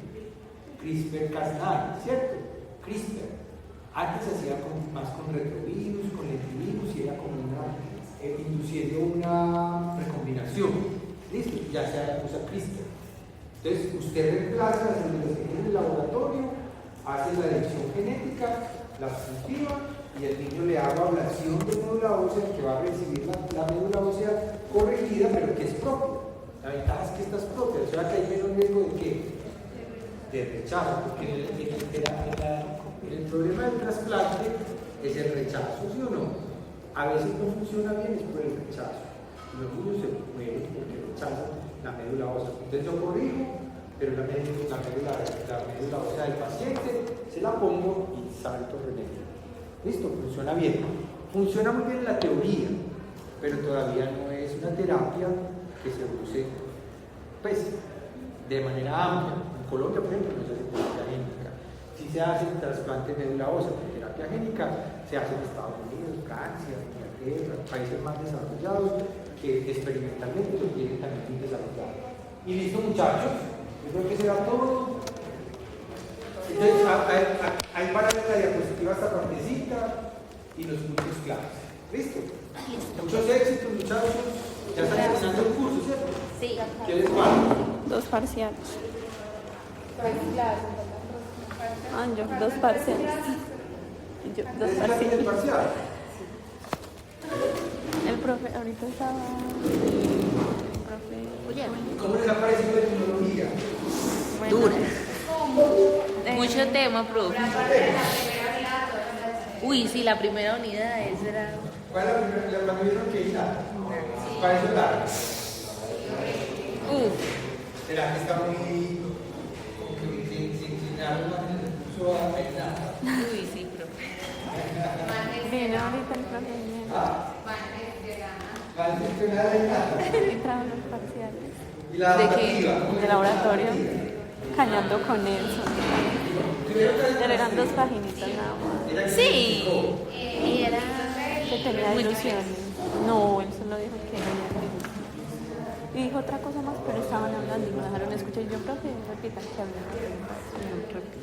CRISPR-Cas9, ¿cierto? CRISPR. Antes se hacía más con retrovirus, con lentivirus, y era como induciendo una recombinación. ¿Listo? Ya se usa CRISPR. Entonces, usted reemplaza las células que tiene en el laboratorio, hace la edición genética, las cultiva, y el niño le haga ablación de médula ósea, que va a recibir la médula ósea corregida, pero que es propia. La ventaja es que esta es propia, o sea que hay menos riesgo de ¿qué? De rechazo, porque el problema del trasplante es el rechazo, ¿sí o no? A veces no funciona bien, es por el rechazo. Y los niños se mueren porque rechazan la médula ósea. Entonces yo corrijo, pero la médula ósea del paciente se la pongo y salto remedio. Listo, funciona bien. Funciona muy bien en la teoría, pero todavía no es una terapia que se use pues, de manera amplia. En Colombia, por ejemplo, no se hace terapia génica. Sí se hace el trasplante de médula ósea, pero terapia génica se hace en Estados Unidos, Francia, Inglaterra, países más desarrollados que experimentalmente lo tienen también bien desarrollado. Y listo, muchachos, yo creo que será todo. Entonces, ahí para la diapositiva esta partecita y los puntos claves. ¿Listo? Muchos éxitos, muchachos. Ya están terminando el curso, ¿cierto? Sí. ¿Qué les falta? 2 parciales. Yo, 2 parciales. Y yo, 2 ¿Ustedes ya tienen parciales. parcial? El profe, ahorita estaba. El profe. ¿Cómo les ha parecido la tecnología? Bueno, Dura. Mucho tema, profe. Uy, sí, la primera unidad, esa era. ¿Cuál es la primera? ¿Cuándo vieron que hice? Para eso largo. ¿Será que está muy... como que se inclinaron más en el curso a nada? Uy, sí, profe. vino ahorita el profe. Va a gestionar la nada. Entraban los parciales. ¿Y la ¿De qué? adaptativa? De laboratorio. Cañando con eso. Pero eran 2 paginitas nada más. Sí. Y era. Que tenía muy ilusiones. No, él solo dijo que era ilusiones. Y dijo otra cosa más, pero estaban hablando y me dejaron escuchar. Y yo, profe, repita que hablan. No, repita.